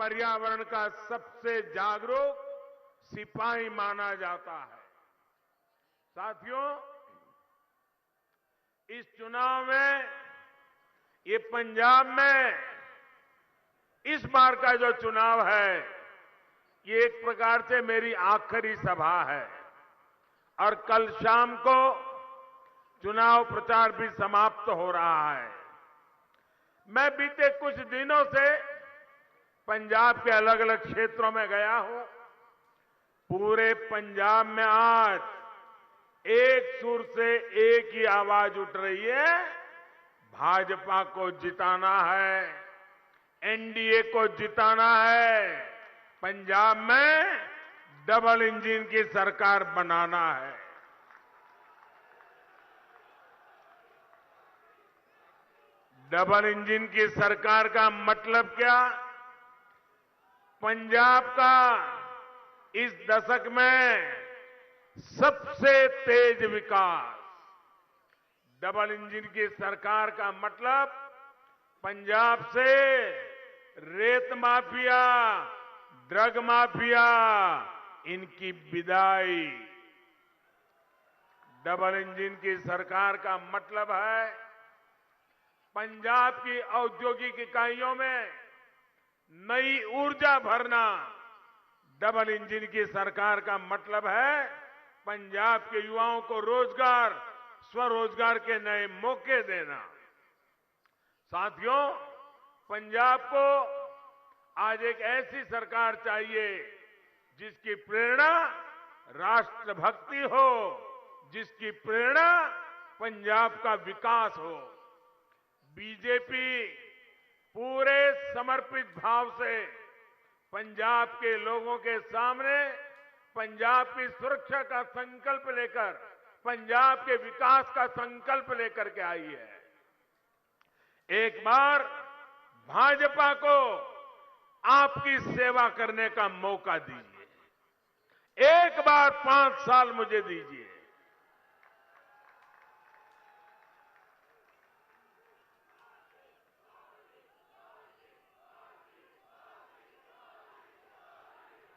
पर्यावरण का सबसे जागरूक सिपाही माना जाता है। साथियों, इस चुनाव में ये पंजाब में इस बार का जो चुनाव है, ये एक प्रकार से मेरी आखिरी सभा है और कल शाम को चुनाव प्रचार भी समाप्त हो रहा है। मैं बीते कुछ दिनों से पंजाब के अलग अलग क्षेत्रों में गया हूं। पूरे पंजाब में आज एक सुर से एक ही आवाज उठ रही है, भाजपा को जिताना है, एनडीए को जिताना है, पंजाब में डबल इंजन की सरकार बनाना है। डबल इंजन की सरकार का मतलब क्या? पंजाब का इस दशक में सबसे तेज विकास। डबल इंजन की सरकार का मतलब पंजाब से रेत माफिया, ड्रग माफिया, इनकी विदाई। डबल इंजन की सरकार का मतलब है पंजाब की औद्योगिक इकाइयों में नई ऊर्जा भरना। डबल इंजन की सरकार का मतलब है पंजाब के युवाओं को रोजगार, स्वरोजगार के नए मौके देना। साथियों, पंजाब को आज एक ऐसी सरकार चाहिए जिसकी प्रेरणा राष्ट्रभक्ति हो, जिसकी प्रेरणा पंजाब का विकास हो। बीजेपी पूरे समर्पित भाव से पंजाब के लोगों के सामने पंजाब की सुरक्षा का संकल्प लेकर, पंजाब के विकास का संकल्प लेकर के आई है। एक बार भाजपा को आपकी सेवा करने का मौका दीजिए। एक बार 5 साल मुझे दीजिए।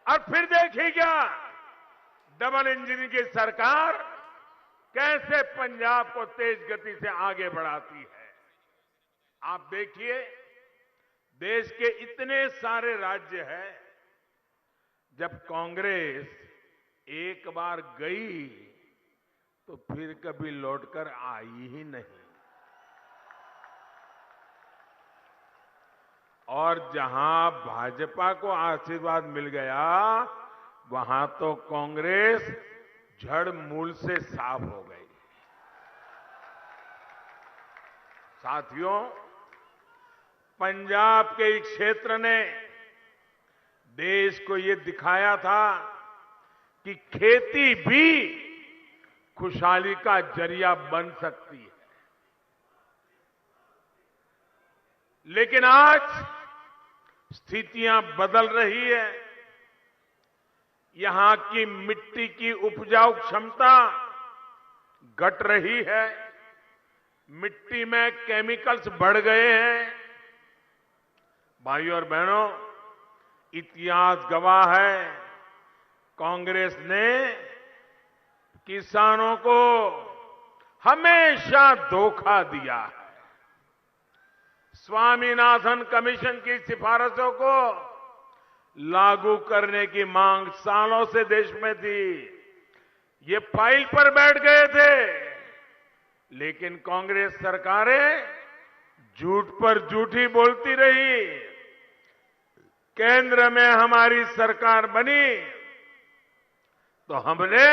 और फिर देखिएगा डबल इंजन की सरकार कैसे पंजाब को तेज गति से आगे बढ़ाती है। आप देखिए, देश के इतने सारे राज्य हैं, जब कांग्रेस एक बार गई तो फिर कभी लौटकर आई ही नहीं। और जहां भाजपा को आशीर्वाद मिल गया, वहां तो कांग्रेस जड़ मूल से साफ हो गई। साथियों, पंजाब के एक क्षेत्र ने देश को ये दिखाया था कि खेती भी खुशहाली का जरिया बन सकती है। लेकिन आज स्थितियां बदल रही है। यहां की मिट्टी की उपजाऊ क्षमता घट रही है। मिट्टी में केमिकल्स बढ़ गए हैं। भाइयों और बहनों, इतिहास गवाह है, कांग्रेस ने किसानों को हमेशा धोखा दिया है। स्वामीनाथन कमीशन की सिफारिशों को लागू करने की मांग सालों से देश में थी। ये फाइल पर बैठ गए थे, लेकिन कांग्रेस सरकारें झूठ पर झूठी बोलती रही। केंद्र में हमारी सरकार बनी तो हमने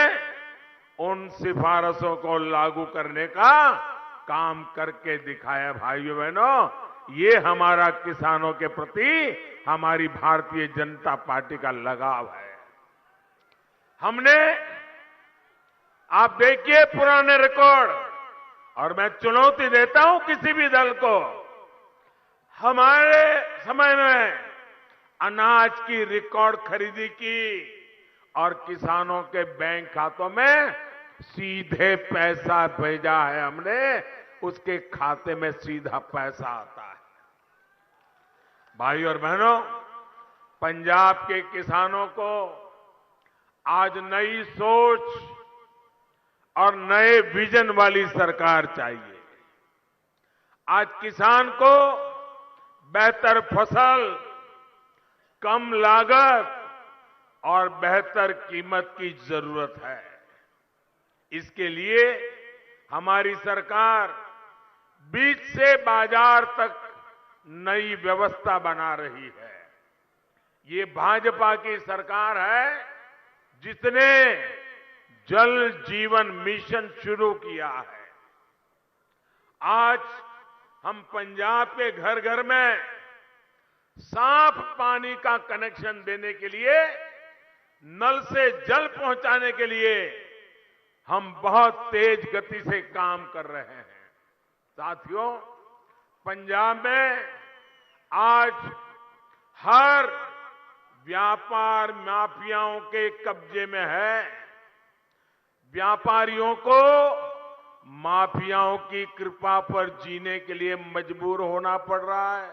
उन सिफारिशों को लागू करने का काम करके दिखाया। भाइयों बहनों, ये हमारा किसानों के प्रति हमारी भारतीय जनता पार्टी का लगाव है। हमने, आप देखिए पुराने रिकॉर्ड, और मैं चुनौती देता हूं किसी भी दल को, हमारे समय में अनाज की रिकॉर्ड खरीदी की और किसानों के बैंक खातों में सीधे पैसा भेजा है। हमने उसके खाते में सीधा पैसा आता है। भाइयों और बहनों, पंजाब के किसानों को आज नई सोच और नए विजन वाली सरकार चाहिए। आज किसान को बेहतर फसल, कम लागत और बेहतर कीमत की जरूरत है। इसके लिए हमारी सरकार बीज से बाजार तक नई व्यवस्था बना रही है। ये भाजपा की सरकार है जिसने जल जीवन मिशन शुरू किया है। आज हम पंजाब के घर घर में साफ पानी का कनेक्शन देने के लिए, नल से जल पहुंचाने के लिए हम बहुत तेज गति से काम कर रहे हैं। साथियों, पंजाब में आज हर व्यापार माफियाओं के कब्जे में है। व्यापारियों को माफियाओं की कृपा पर जीने के लिए मजबूर होना पड़ रहा है।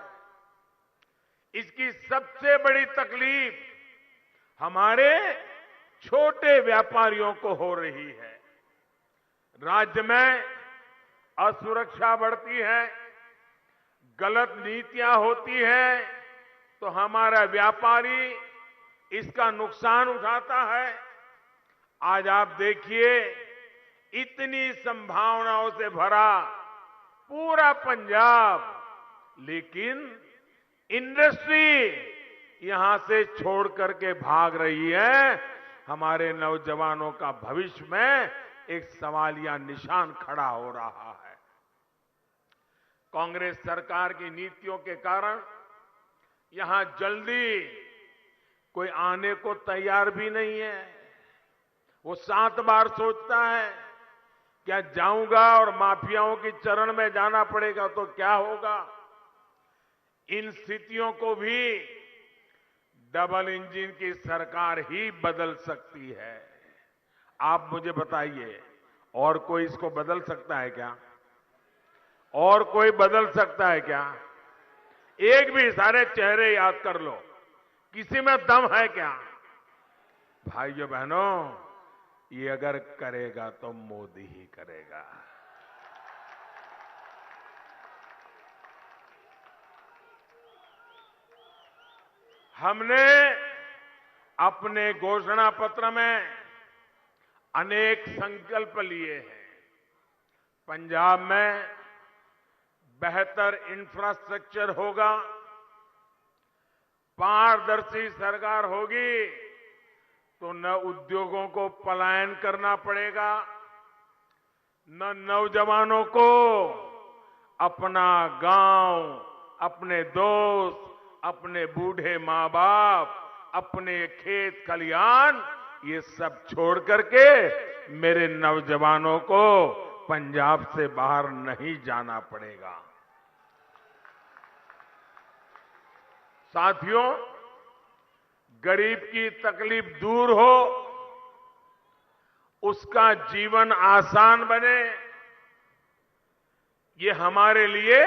इसकी सबसे बड़ी तकलीफ हमारे छोटे व्यापारियों को हो रही है। राज्य में असुरक्षा बढ़ती है, गलत नीतियां होती हैं, तो हमारा व्यापारी इसका नुकसान उठाता है। आज आप देखिए, इतनी संभावनाओं से भरा पूरा पंजाब, लेकिन इंडस्ट्री यहां से छोड़ करके भाग रही है। हमारे नौजवानों का भविष्य में एक सवालिया निशान खड़ा हो रहा है। कांग्रेस सरकार की नीतियों के कारण यहां जल्दी कोई आने को तैयार भी नहीं है। वो 7 बार सोचता है, क्या जाऊंगा और माफियाओं की चरण में जाना पड़ेगा तो क्या होगा। इन स्थितियों को भी डबल इंजन की सरकार ही बदल सकती है। आप मुझे बताइए, और कोई इसको बदल सकता है क्या? और कोई बदल सकता है क्या? एक भी सारे चेहरे याद कर लो, किसी में दम है क्या? भाइयों बहनों, ये अगर करेगा तो मोदी ही करेगा। हमने अपने घोषणा पत्र में अनेक संकल्प लिए हैं। पंजाब में बेहतर इंफ्रास्ट्रक्चर होगा, पारदर्शी सरकार होगी, तो न उद्योगों को पलायन करना पड़ेगा, न नौजवानों को अपना गांव, अपने दोस्त, अपने बूढ़े मां बाप, अपने खेत खलिहान, ये सब छोड़ करके मेरे नौजवानों को पंजाब से बाहर नहीं जाना पड़ेगा। साथियों, गरीब की तकलीफ दूर हो, उसका जीवन आसान बने, ये हमारे लिए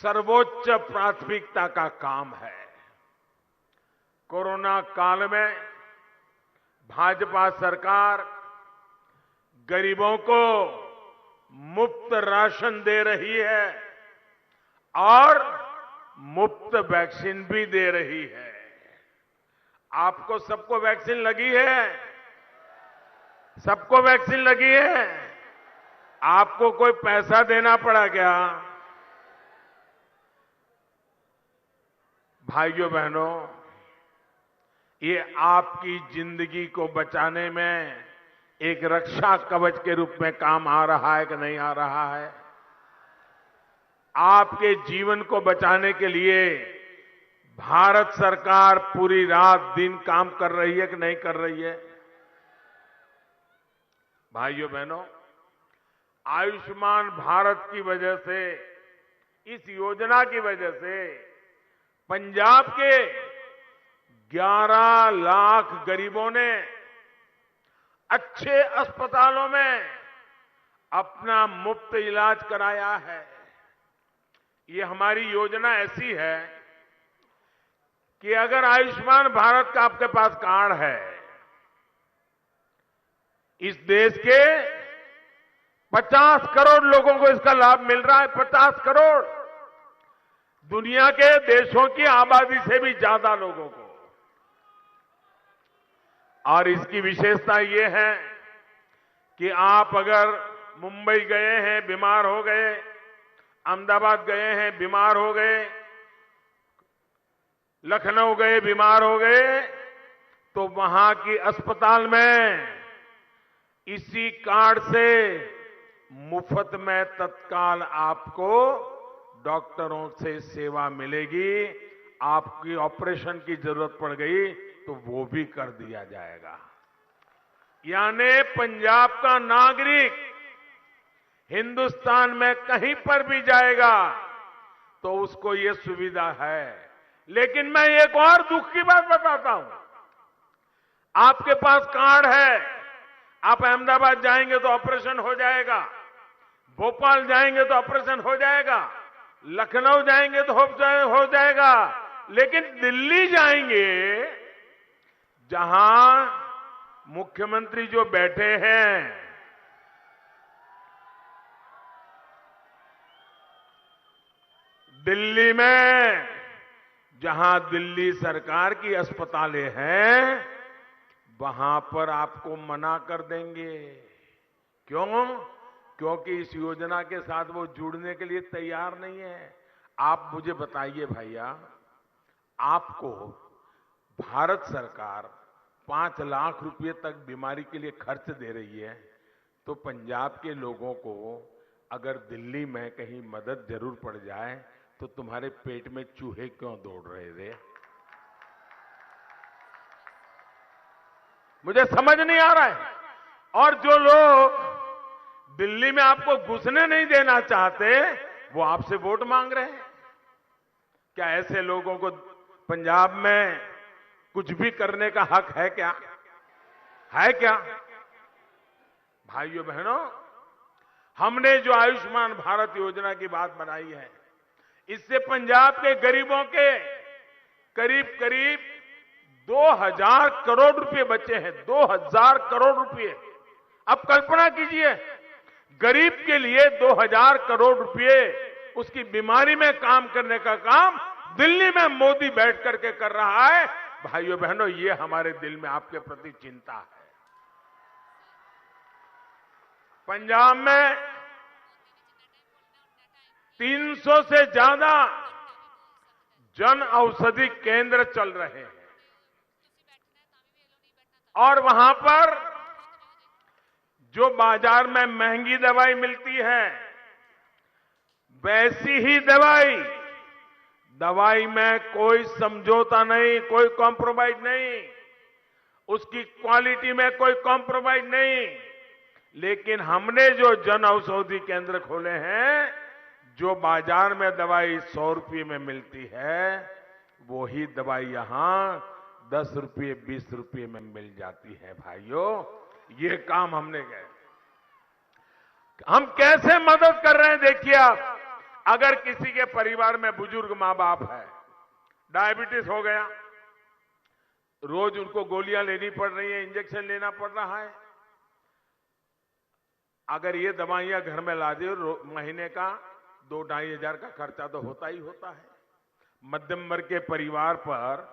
सर्वोच्च प्राथमिकता का काम है। कोरोना काल में भाजपा सरकार गरीबों को मुफ्त राशन दे रही है और मुफ्त वैक्सीन भी दे रही है। आपको सबको वैक्सीन लगी है? सबको वैक्सीन लगी है? आपको कोई पैसा देना पड़ा क्या? भाइयों बहनों, ये आपकी जिंदगी को बचाने में एक रक्षा कवच के रूप में काम आ रहा है कि नहीं आ रहा है? आपके जीवन को बचाने के लिए भारत सरकार पूरी रात दिन काम कर रही है कि नहीं कर रही है? भाइयों बहनों, आयुष्मान भारत की वजह से, इस योजना की वजह से पंजाब के 11 लाख गरीबों ने अच्छे अस्पतालों में अपना मुफ्त इलाज कराया है। ये हमारी योजना ऐसी है, कि अगर आयुष्मान भारत का आपके पास कार्ड है, इस देश के 50 करोड़ लोगों को इसका लाभ मिल रहा है। 50 करोड़, दुनिया के देशों की आबादी से भी ज्यादा लोगों को। और इसकी विशेषता ये है कि आप अगर मुंबई गए हैं, बीमार हो गए, अहमदाबाद गए हैं, बीमार हो गए, लखनऊ गए, बीमार हो गए, तो वहां की अस्पताल में इसी कार्ड से मुफ्त में तत्काल आपको डॉक्टरों से सेवा मिलेगी। आपकी ऑपरेशन की जरूरत पड़ गई तो वो भी कर दिया जाएगा। यानी पंजाब का नागरिक हिंदुस्तान में कहीं पर भी जाएगा तो उसको ये सुविधा है। लेकिन मैं एक और दुख की बात बताता हूं। आपके पास कार्ड है, आप अहमदाबाद जाएंगे तो ऑपरेशन हो जाएगा, भोपाल जाएंगे तो ऑपरेशन हो जाएगा, लखनऊ जाएंगे तो हो जाएगा, लेकिन दिल्ली जाएंगे जहां मुख्यमंत्री जो बैठे हैं, दिल्ली में जहां दिल्ली सरकार की अस्पतालें हैं, वहां पर आपको मना कर देंगे। क्यों? क्योंकि इस योजना के साथ वो जुड़ने के लिए तैयार नहीं है। आप मुझे बताइए भैया, आपको भारत सरकार 5 लाख रुपए तक बीमारी के लिए खर्च दे रही है, तो पंजाब के लोगों को अगर दिल्ली में कहीं मदद जरूर पड़ जाए तो तुम्हारे पेट में चूहे क्यों दौड़ रहे थे? मुझे समझ नहीं आ रहा है। और जो लोग दिल्ली में आपको घुसने नहीं देना चाहते, वो आपसे वोट मांग रहे हैं। क्या ऐसे लोगों को पंजाब में कुछ भी करने का हक है क्या? है क्या? भाइयों बहनों, हमने जो आयुष्मान भारत योजना की बात बनाई है, इससे पंजाब के गरीबों के करीब करीब 2000 करोड़ रुपए बचे हैं। 2000 करोड़ रुपए। अब कल्पना कीजिए, गरीब के लिए 2000 करोड़ रुपए उसकी बीमारी में काम करने का काम दिल्ली में मोदी बैठ करके कर रहा है। भाइयों बहनों, ये हमारे दिल में आपके प्रति चिंता है। पंजाब में 300 से ज्यादा जन औषधि केंद्र चल रहे हैं और वहां पर जो बाजार में महंगी दवाई मिलती है, वैसी ही दवाई में कोई समझौता नहीं, कोई कॉम्प्रोमाइज नहीं, उसकी क्वालिटी में कोई कॉम्प्रोमाइज नहीं। लेकिन हमने जो जन औषधि केंद्र खोले हैं, जो बाजार में दवाई 100 रुपये में मिलती है, वही दवाई यहां 10 रुपये 20 रुपये में मिल जाती है। भाइयों, ये काम हमने किया। हम कैसे मदद कर रहे हैं देखिए आप। अगर किसी के परिवार में बुजुर्ग मां बाप है, डायबिटीज हो गया, रोज उनको गोलियां लेनी पड़ रही है, इंजेक्शन लेना पड़ रहा है, अगर ये दवाइयां घर में ला दे, महीने का 2-2.5 हजार का खर्चा तो होता ही होता है। मध्यम वर्ग के परिवार पर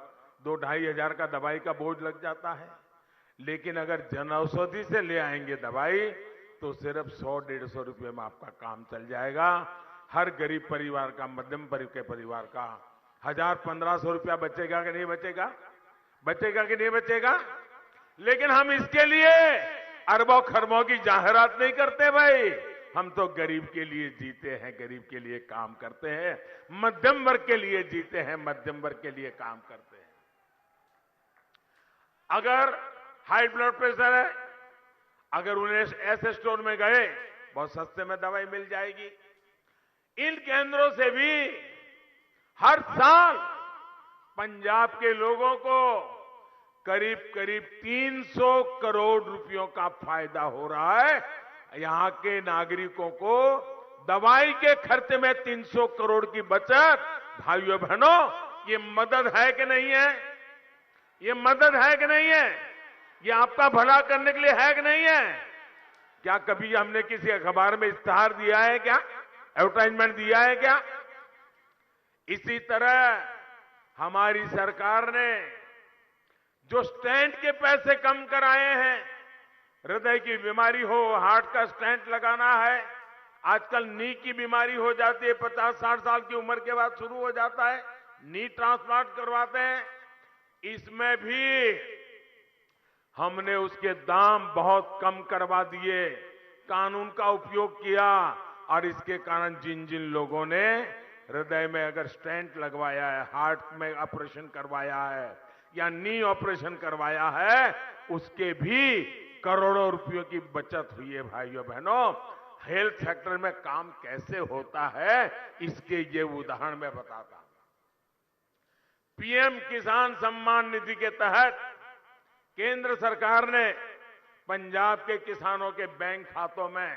2-2.5 हजार का दवाई का बोझ लग जाता है। लेकिन अगर जन औषधि से ले आएंगे दवाई, तो सिर्फ 100-150 रुपये में आपका काम चल जाएगा। हर गरीब परिवार का, मध्यम वर्ग के परिवार का 1000-1500 रुपया बचेगा कि नहीं बचेगा? बचेगा कि नहीं बचेगा? लेकिन हम इसके लिए अरबों खरबों की जाहिरात नहीं करते भाई। हम तो गरीब के लिए जीते हैं, गरीब के लिए काम करते हैं, मध्यम वर्ग के लिए जीते हैं, मध्यम वर्ग के लिए काम करते हैं। अगर हाई ब्लड प्रेशर है, अगर उन्हें ऐसे स्टोर में गए, बहुत सस्ते में दवाई मिल जाएगी। इन केंद्रों से भी हर साल पंजाब के लोगों को करीब करीब 300 करोड़ रुपयों का फायदा हो रहा है। यहां के नागरिकों को दवाई के खर्चे में 300 करोड़ की बचत। भाइयों बहनों, ये मदद है कि नहीं है? ये मदद है कि नहीं है? ये आपका भला करने के लिए है कि नहीं है? क्या कभी हमने किसी अखबार में इश्तेहार दिया है क्या? एडवर्टाइजमेंट दिया है क्या? इसी तरह हमारी सरकार ने जो स्टेंट के पैसे कम कराए हैं, हृदय की बीमारी हो, हार्ट का स्टेंट लगाना है, आजकल नी की बीमारी हो जाती है, 50-60 साल की उम्र के बाद शुरू हो जाता है, नी ट्रांसप्लांट करवाते हैं, इसमें भी हमने उसके दाम बहुत कम करवा दिए, कानून का उपयोग किया और इसके कारण जिन जिन लोगों ने हृदय में अगर स्टेंट लगवाया है, हार्ट में ऑपरेशन करवाया है या नी ऑपरेशन करवाया है, उसके भी करोड़ों रुपयों की बचत हुई है। भाइयों बहनों, हेल्थ सेक्टर में काम कैसे होता है, इसके ये उदाहरण मैं बताता हूं। पीएम किसान सम्मान निधि के तहत केंद्र सरकार ने पंजाब के किसानों के बैंक खातों में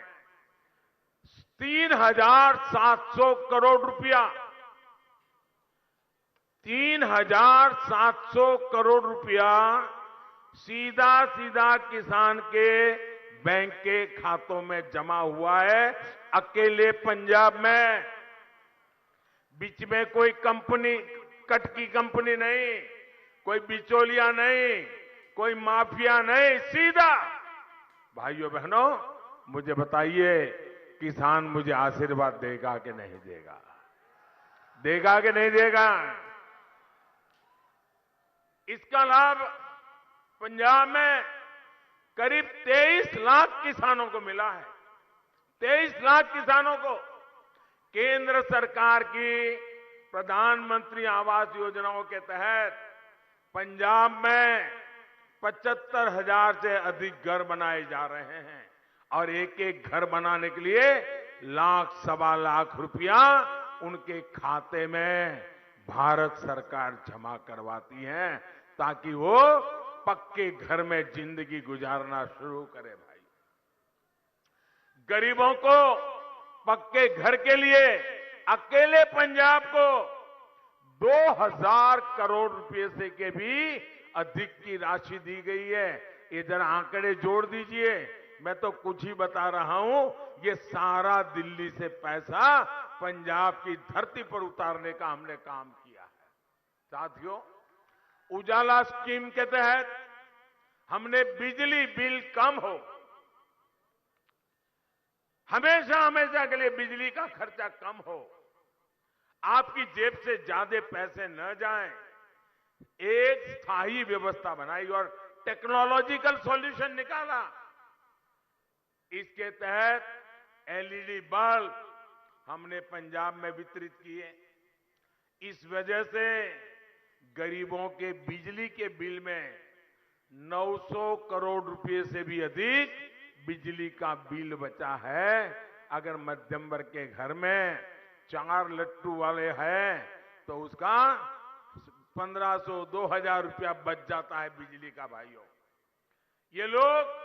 3,700 करोड़ रुपया 3,700 करोड़ रुपया सीधा सीधा किसान के बैंक के खातों में जमा हुआ है। अकेले पंजाब में, बीच में कोई कंपनी, कट की कंपनी नहीं, कोई बिचौलिया नहीं, कोई माफिया नहीं, सीधा। भाइयों बहनों, मुझे बताइए, किसान मुझे आशीर्वाद देगा कि नहीं देगा? देगा कि नहीं देगा? इसका लाभ पंजाब में करीब 23 लाख किसानों को मिला है। 23 लाख किसानों को केंद्र सरकार की प्रधानमंत्री आवास योजनाओं के तहत पंजाब में 75,000 से अधिक घर बनाए जा रहे हैं और एक एक घर बनाने के लिए लाख सवा लाख रुपया उनके खाते में भारत सरकार जमा करवाती है ताकि वो पक्के घर में जिंदगी गुजारना शुरू करे। भाई, गरीबों को पक्के घर के लिए अकेले पंजाब को 2,000 करोड़ रुपए से के भी अधिक की राशि दी गई है। ये जरा आंकड़े जोड़ दीजिए, मैं तो कुछ ही बता रहा हूं, ये सारा दिल्ली से पैसा पंजाब की धरती पर उतारने का हमने काम किया है। साथियों, उजाला स्कीम के तहत हमने बिजली बिल कम हो, हमेशा हमेशा के लिए बिजली का खर्चा कम हो, आपकी जेब से ज्यादा पैसे न जाएं, एक स्थायी व्यवस्था बनाई और टेक्नोलॉजिकल सॉल्यूशन निकाला। इसके तहत एलईडी बल्ब हमने पंजाब में वितरित किए। इस वजह से गरीबों के बिजली के बिल में 900 करोड़ रुपए से भी अधिक बिजली का बिल बचा है। अगर मध्यम वर्ग के घर में 4 लट्टू वाले हैं तो उसका 1,500 2,000 रुपया बच जाता है बिजली का। भाइयों, ये लोग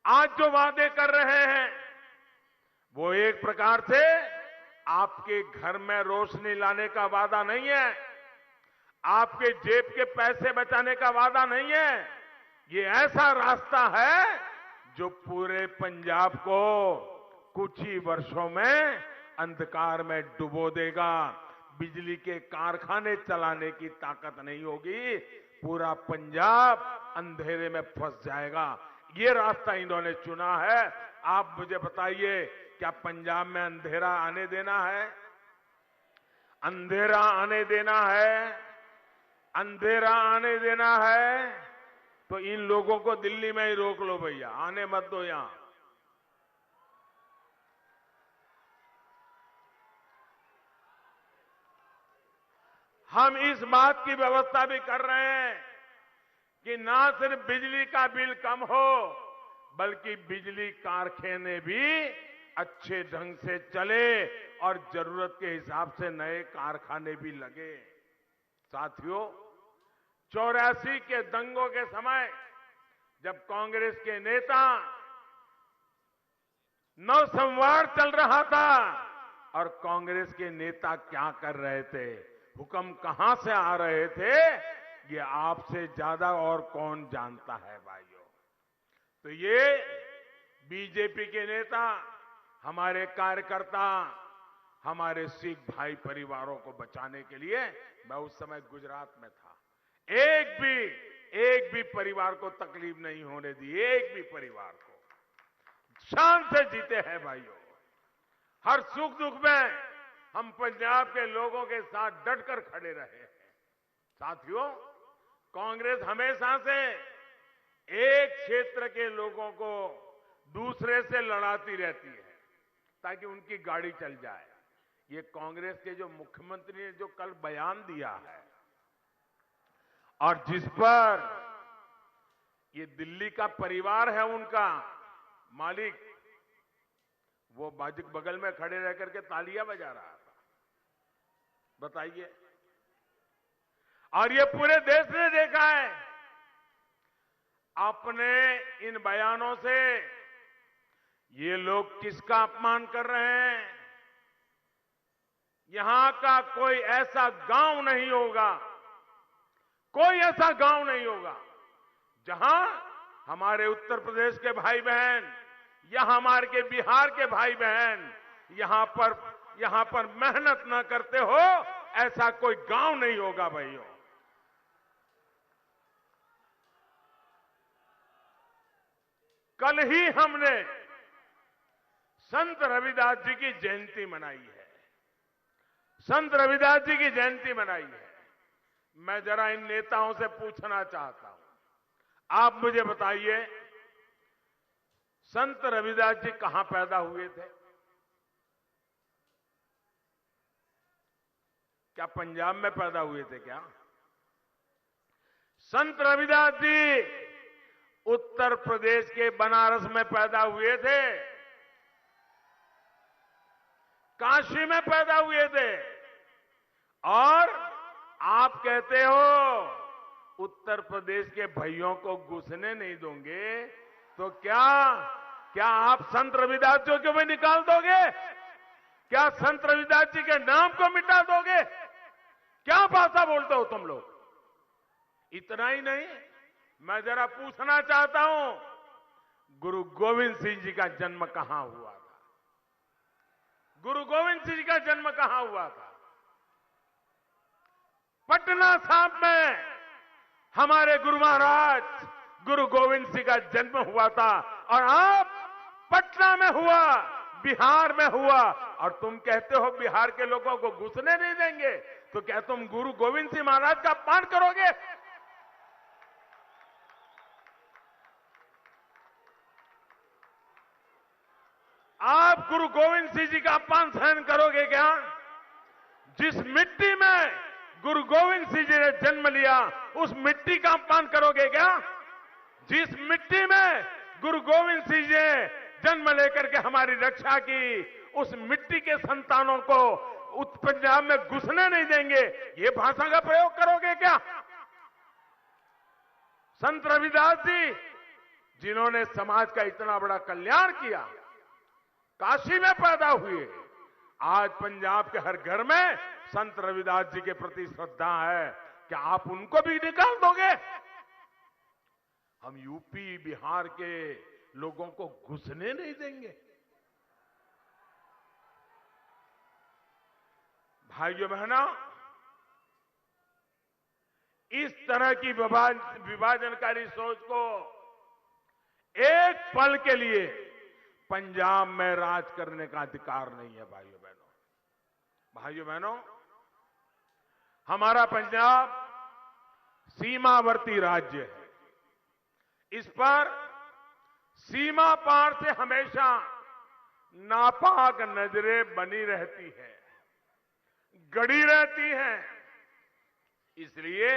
आज जो वादे कर रहे हैं वो एक प्रकार से आपके घर में रोशनी लाने का वादा नहीं है, आपके जेब के पैसे बचाने का वादा नहीं है। ये ऐसा रास्ता है जो पूरे पंजाब को कुछ ही वर्षों में अंधकार में डुबो देगा। बिजली के कारखाने चलाने की ताकत नहीं होगी, पूरा पंजाब अंधेरे में फंस जाएगा। ये रास्ता इन्होंने चुना है। आप मुझे बताइए, क्या पंजाब में अंधेरा आने देना है? अंधेरा आने देना है? अंधेरा आने देना है तो इन लोगों को दिल्ली में ही रोक लो भैया, आने मत दो यहां। हम इस बात की व्यवस्था भी कर रहे हैं कि ना सिर्फ बिजली का बिल कम हो, बल्कि बिजली कारखाने भी अच्छे ढंग से चले और जरूरत के हिसाब से नए कारखाने भी लगे। साथियों, 84 के दंगों के समय जब कांग्रेस के नेता नौसंवार चल रहा था और कांग्रेस के नेता क्या कर रहे थे, भूकंप कहां से आ रहे थे, ये आपसे ज्यादा और कौन जानता है भाइयों। तो ये बीजेपी के नेता, हमारे कार्यकर्ता, हमारे सिख भाई परिवारों को बचाने के लिए, मैं उस समय गुजरात में था, एक भी परिवार को तकलीफ नहीं होने दी, एक भी परिवार को शान से जीते हैं भाइयों। हर सुख दुख में हम पंजाब के लोगों के साथ डटकर खड़े रहे हैं। साथियों, कांग्रेस हमेशा से एक क्षेत्र के लोगों को दूसरे से लड़ाती रहती है ताकि उनकी गाड़ी चल जाए। ये कांग्रेस के जो मुख्यमंत्री ने जो कल बयान दिया है और जिस पर ये दिल्ली का परिवार है उनका मालिक, वो बगल में खड़े रह करके तालियां बजा रहा था, बताइए। और ये पूरे देश ने देखा है। अपने इन बयानों से ये लोग किसका अपमान कर रहे हैं। यहां का कोई ऐसा गांव नहीं होगा, कोई ऐसा गांव नहीं होगा जहां हमारे उत्तर प्रदेश के भाई बहन या हमारे के बिहार के भाई बहन यहां पर मेहनत न करते हो, ऐसा कोई गांव नहीं होगा भाइयों। कल ही हमने संत रविदास जी की जयंती मनाई है। संत रविदास जी की जयंती मनाई है। मैं जरा इन नेताओं से पूछना चाहता हूं, आप मुझे बताइए, संत रविदास जी कहां पैदा हुए थे? क्या पंजाब में पैदा हुए थे क्या? संत रविदास जी उत्तर प्रदेश के बनारस में पैदा हुए थे, काशी में पैदा हुए थे। और आप कहते हो उत्तर प्रदेश के भाइयों को घुसने नहीं दोगे, तो क्या आप संत रविदास जी को भी निकाल दोगे? क्या संत रविदास जी के नाम को मिटा दोगे? क्या भाषा बोलते हो तुम लोग? इतना ही नहीं, मैं जरा पूछना चाहता हूं, गुरु गोविंद सिंह जी का जन्म कहां हुआ था? गुरु गोविंद सिंह जी का जन्म कहां हुआ था? पटना साहिब में हमारे गुरु महाराज गुरु गोविंद सिंह का जन्म हुआ था। और आप पटना में हुआ, बिहार में हुआ, और तुम कहते हो बिहार के लोगों को घुसने नहीं देंगे। तो क्या तुम गुरु गोविंद सिंह महाराज का अपमान करोगे? आप गुरु गोविंद सिंह जी का अपमान सहन करोगे क्या? जिस मिट्टी में गुरु गोविंद सिंह जी ने जन्म लिया, उस मिट्टी का अपमान करोगे क्या? जिस मिट्टी में गुरु गोविंद सिंह जी ने जन्म लेकर के हमारी रक्षा की, उस मिट्टी के संतानों को पंजाब में घुसने नहीं देंगे, ये भाषा का प्रयोग करोगे क्या? संत रविदास जी, जिन्होंने समाज का इतना बड़ा कल्याण किया, काशी में पैदा हुए, आज पंजाब के हर घर में संत रविदास जी के प्रति श्रद्धा है। क्या आप उनको भी निकाल दोगे? हम यूपी बिहार के लोगों को घुसने नहीं देंगे। भाइयों बहनों, इस तरह की विभाजनकारी सोच को एक पल के लिए पंजाब में राज करने का अधिकार नहीं है। भाइयों बहनों, हमारा पंजाब सीमावर्ती राज्य है। इस पर सीमा पार से हमेशा नापाक नजरें बनी रहती है, गड़ी रहती हैं। इसलिए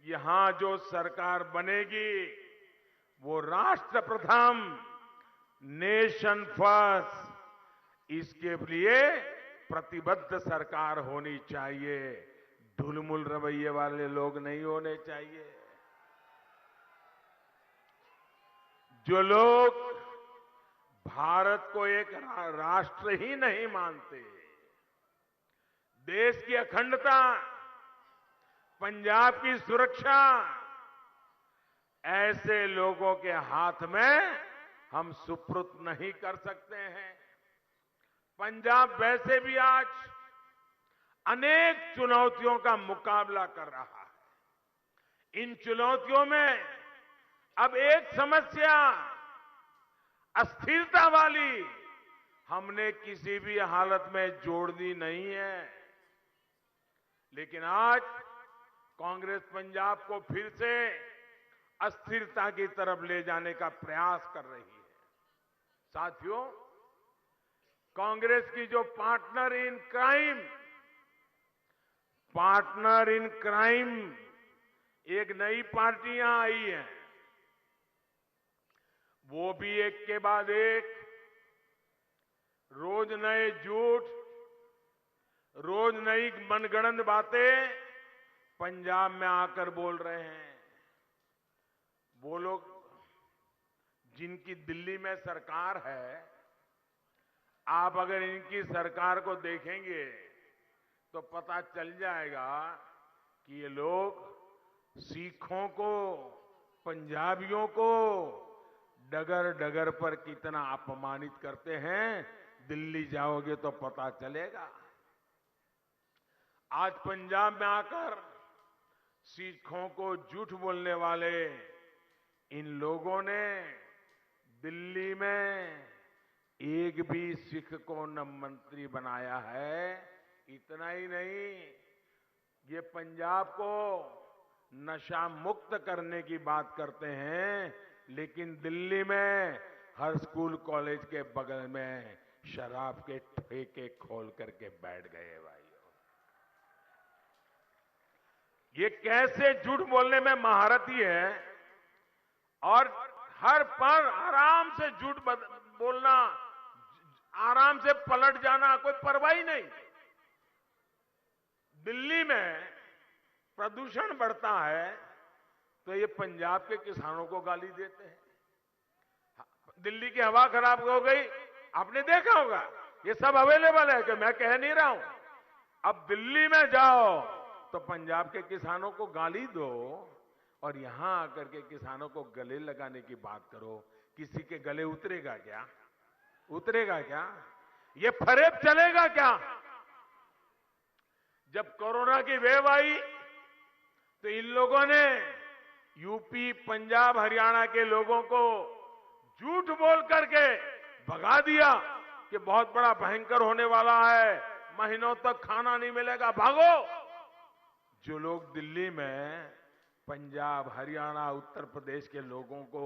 यहां जो सरकार बनेगी, वो राष्ट्र प्रथम, नेशन फर्स्ट, इसके लिए प्रतिबद्ध सरकार होनी चाहिए। ढुलमुल रवैये वाले लोग नहीं होने चाहिए। जो लोग भारत को एक राष्ट्र ही नहीं मानते, देश की अखंडता, पंजाब की सुरक्षा, ऐसे लोगों के हाथ में हम सुपुर्द नहीं कर सकते हैं। पंजाब वैसे भी आज अनेक चुनौतियों का मुकाबला कर रहा है। इन चुनौतियों में अब एक समस्या अस्थिरता वाली हमने किसी भी हालत में जोड़नी नहीं है। लेकिन आज कांग्रेस पंजाब को फिर से अस्थिरता की तरफ ले जाने का प्रयास कर रही है। साथियों, कांग्रेस की जो पार्टनर इन क्राइम एक नई पार्टी यहां आई है, वो भी एक के बाद एक रोज नए झूठ, रोज नई मनगढ़ंत बातें पंजाब में आकर बोल रहे हैं। वो लोग जिनकी दिल्ली में सरकार है, आप अगर इनकी सरकार को देखेंगे तो पता चल जाएगा कि ये लोग सिखों को, पंजाबियों को डगर डगर पर कितना अपमानित करते हैं। दिल्ली जाओगे तो पता चलेगा। आज पंजाब में आकर सिखों को झूठ बोलने वाले इन लोगों ने दिल्ली में एक भी सिख को न मंत्री बनाया है। इतना ही नहीं, ये पंजाब को नशा मुक्त करने की बात करते हैं, लेकिन दिल्ली में हर स्कूल कॉलेज के बगल में शराब के ठेके खोल करके बैठ गए भाइयों। ये कैसे झूठ बोलने में महारथी है और हर पर आराम से झूठ बोलना, आराम से पलट जाना, कोई परवाह ही नहीं। दिल्ली में प्रदूषण बढ़ता है तो ये पंजाब के किसानों को गाली देते हैं। दिल्ली की हवा खराब हो गई, आपने देखा होगा, ये सब अवेलेबल है कि मैं कह नहीं रहा हूं। अब दिल्ली में जाओ तो पंजाब के किसानों को गाली दो और यहां आकर के किसानों को गले लगाने की बात करो। किसी के गले उतरेगा क्या? उतरेगा क्या? ये फरेब चलेगा क्या? जब कोरोना की वेव आई तो इन लोगों ने यूपी, पंजाब, हरियाणा के लोगों को झूठ बोल करके भगा दिया कि बहुत बड़ा भयंकर होने वाला है, महीनों तक खाना नहीं मिलेगा, भागो। जो लोग दिल्ली में पंजाब, हरियाणा, उत्तर प्रदेश के लोगों को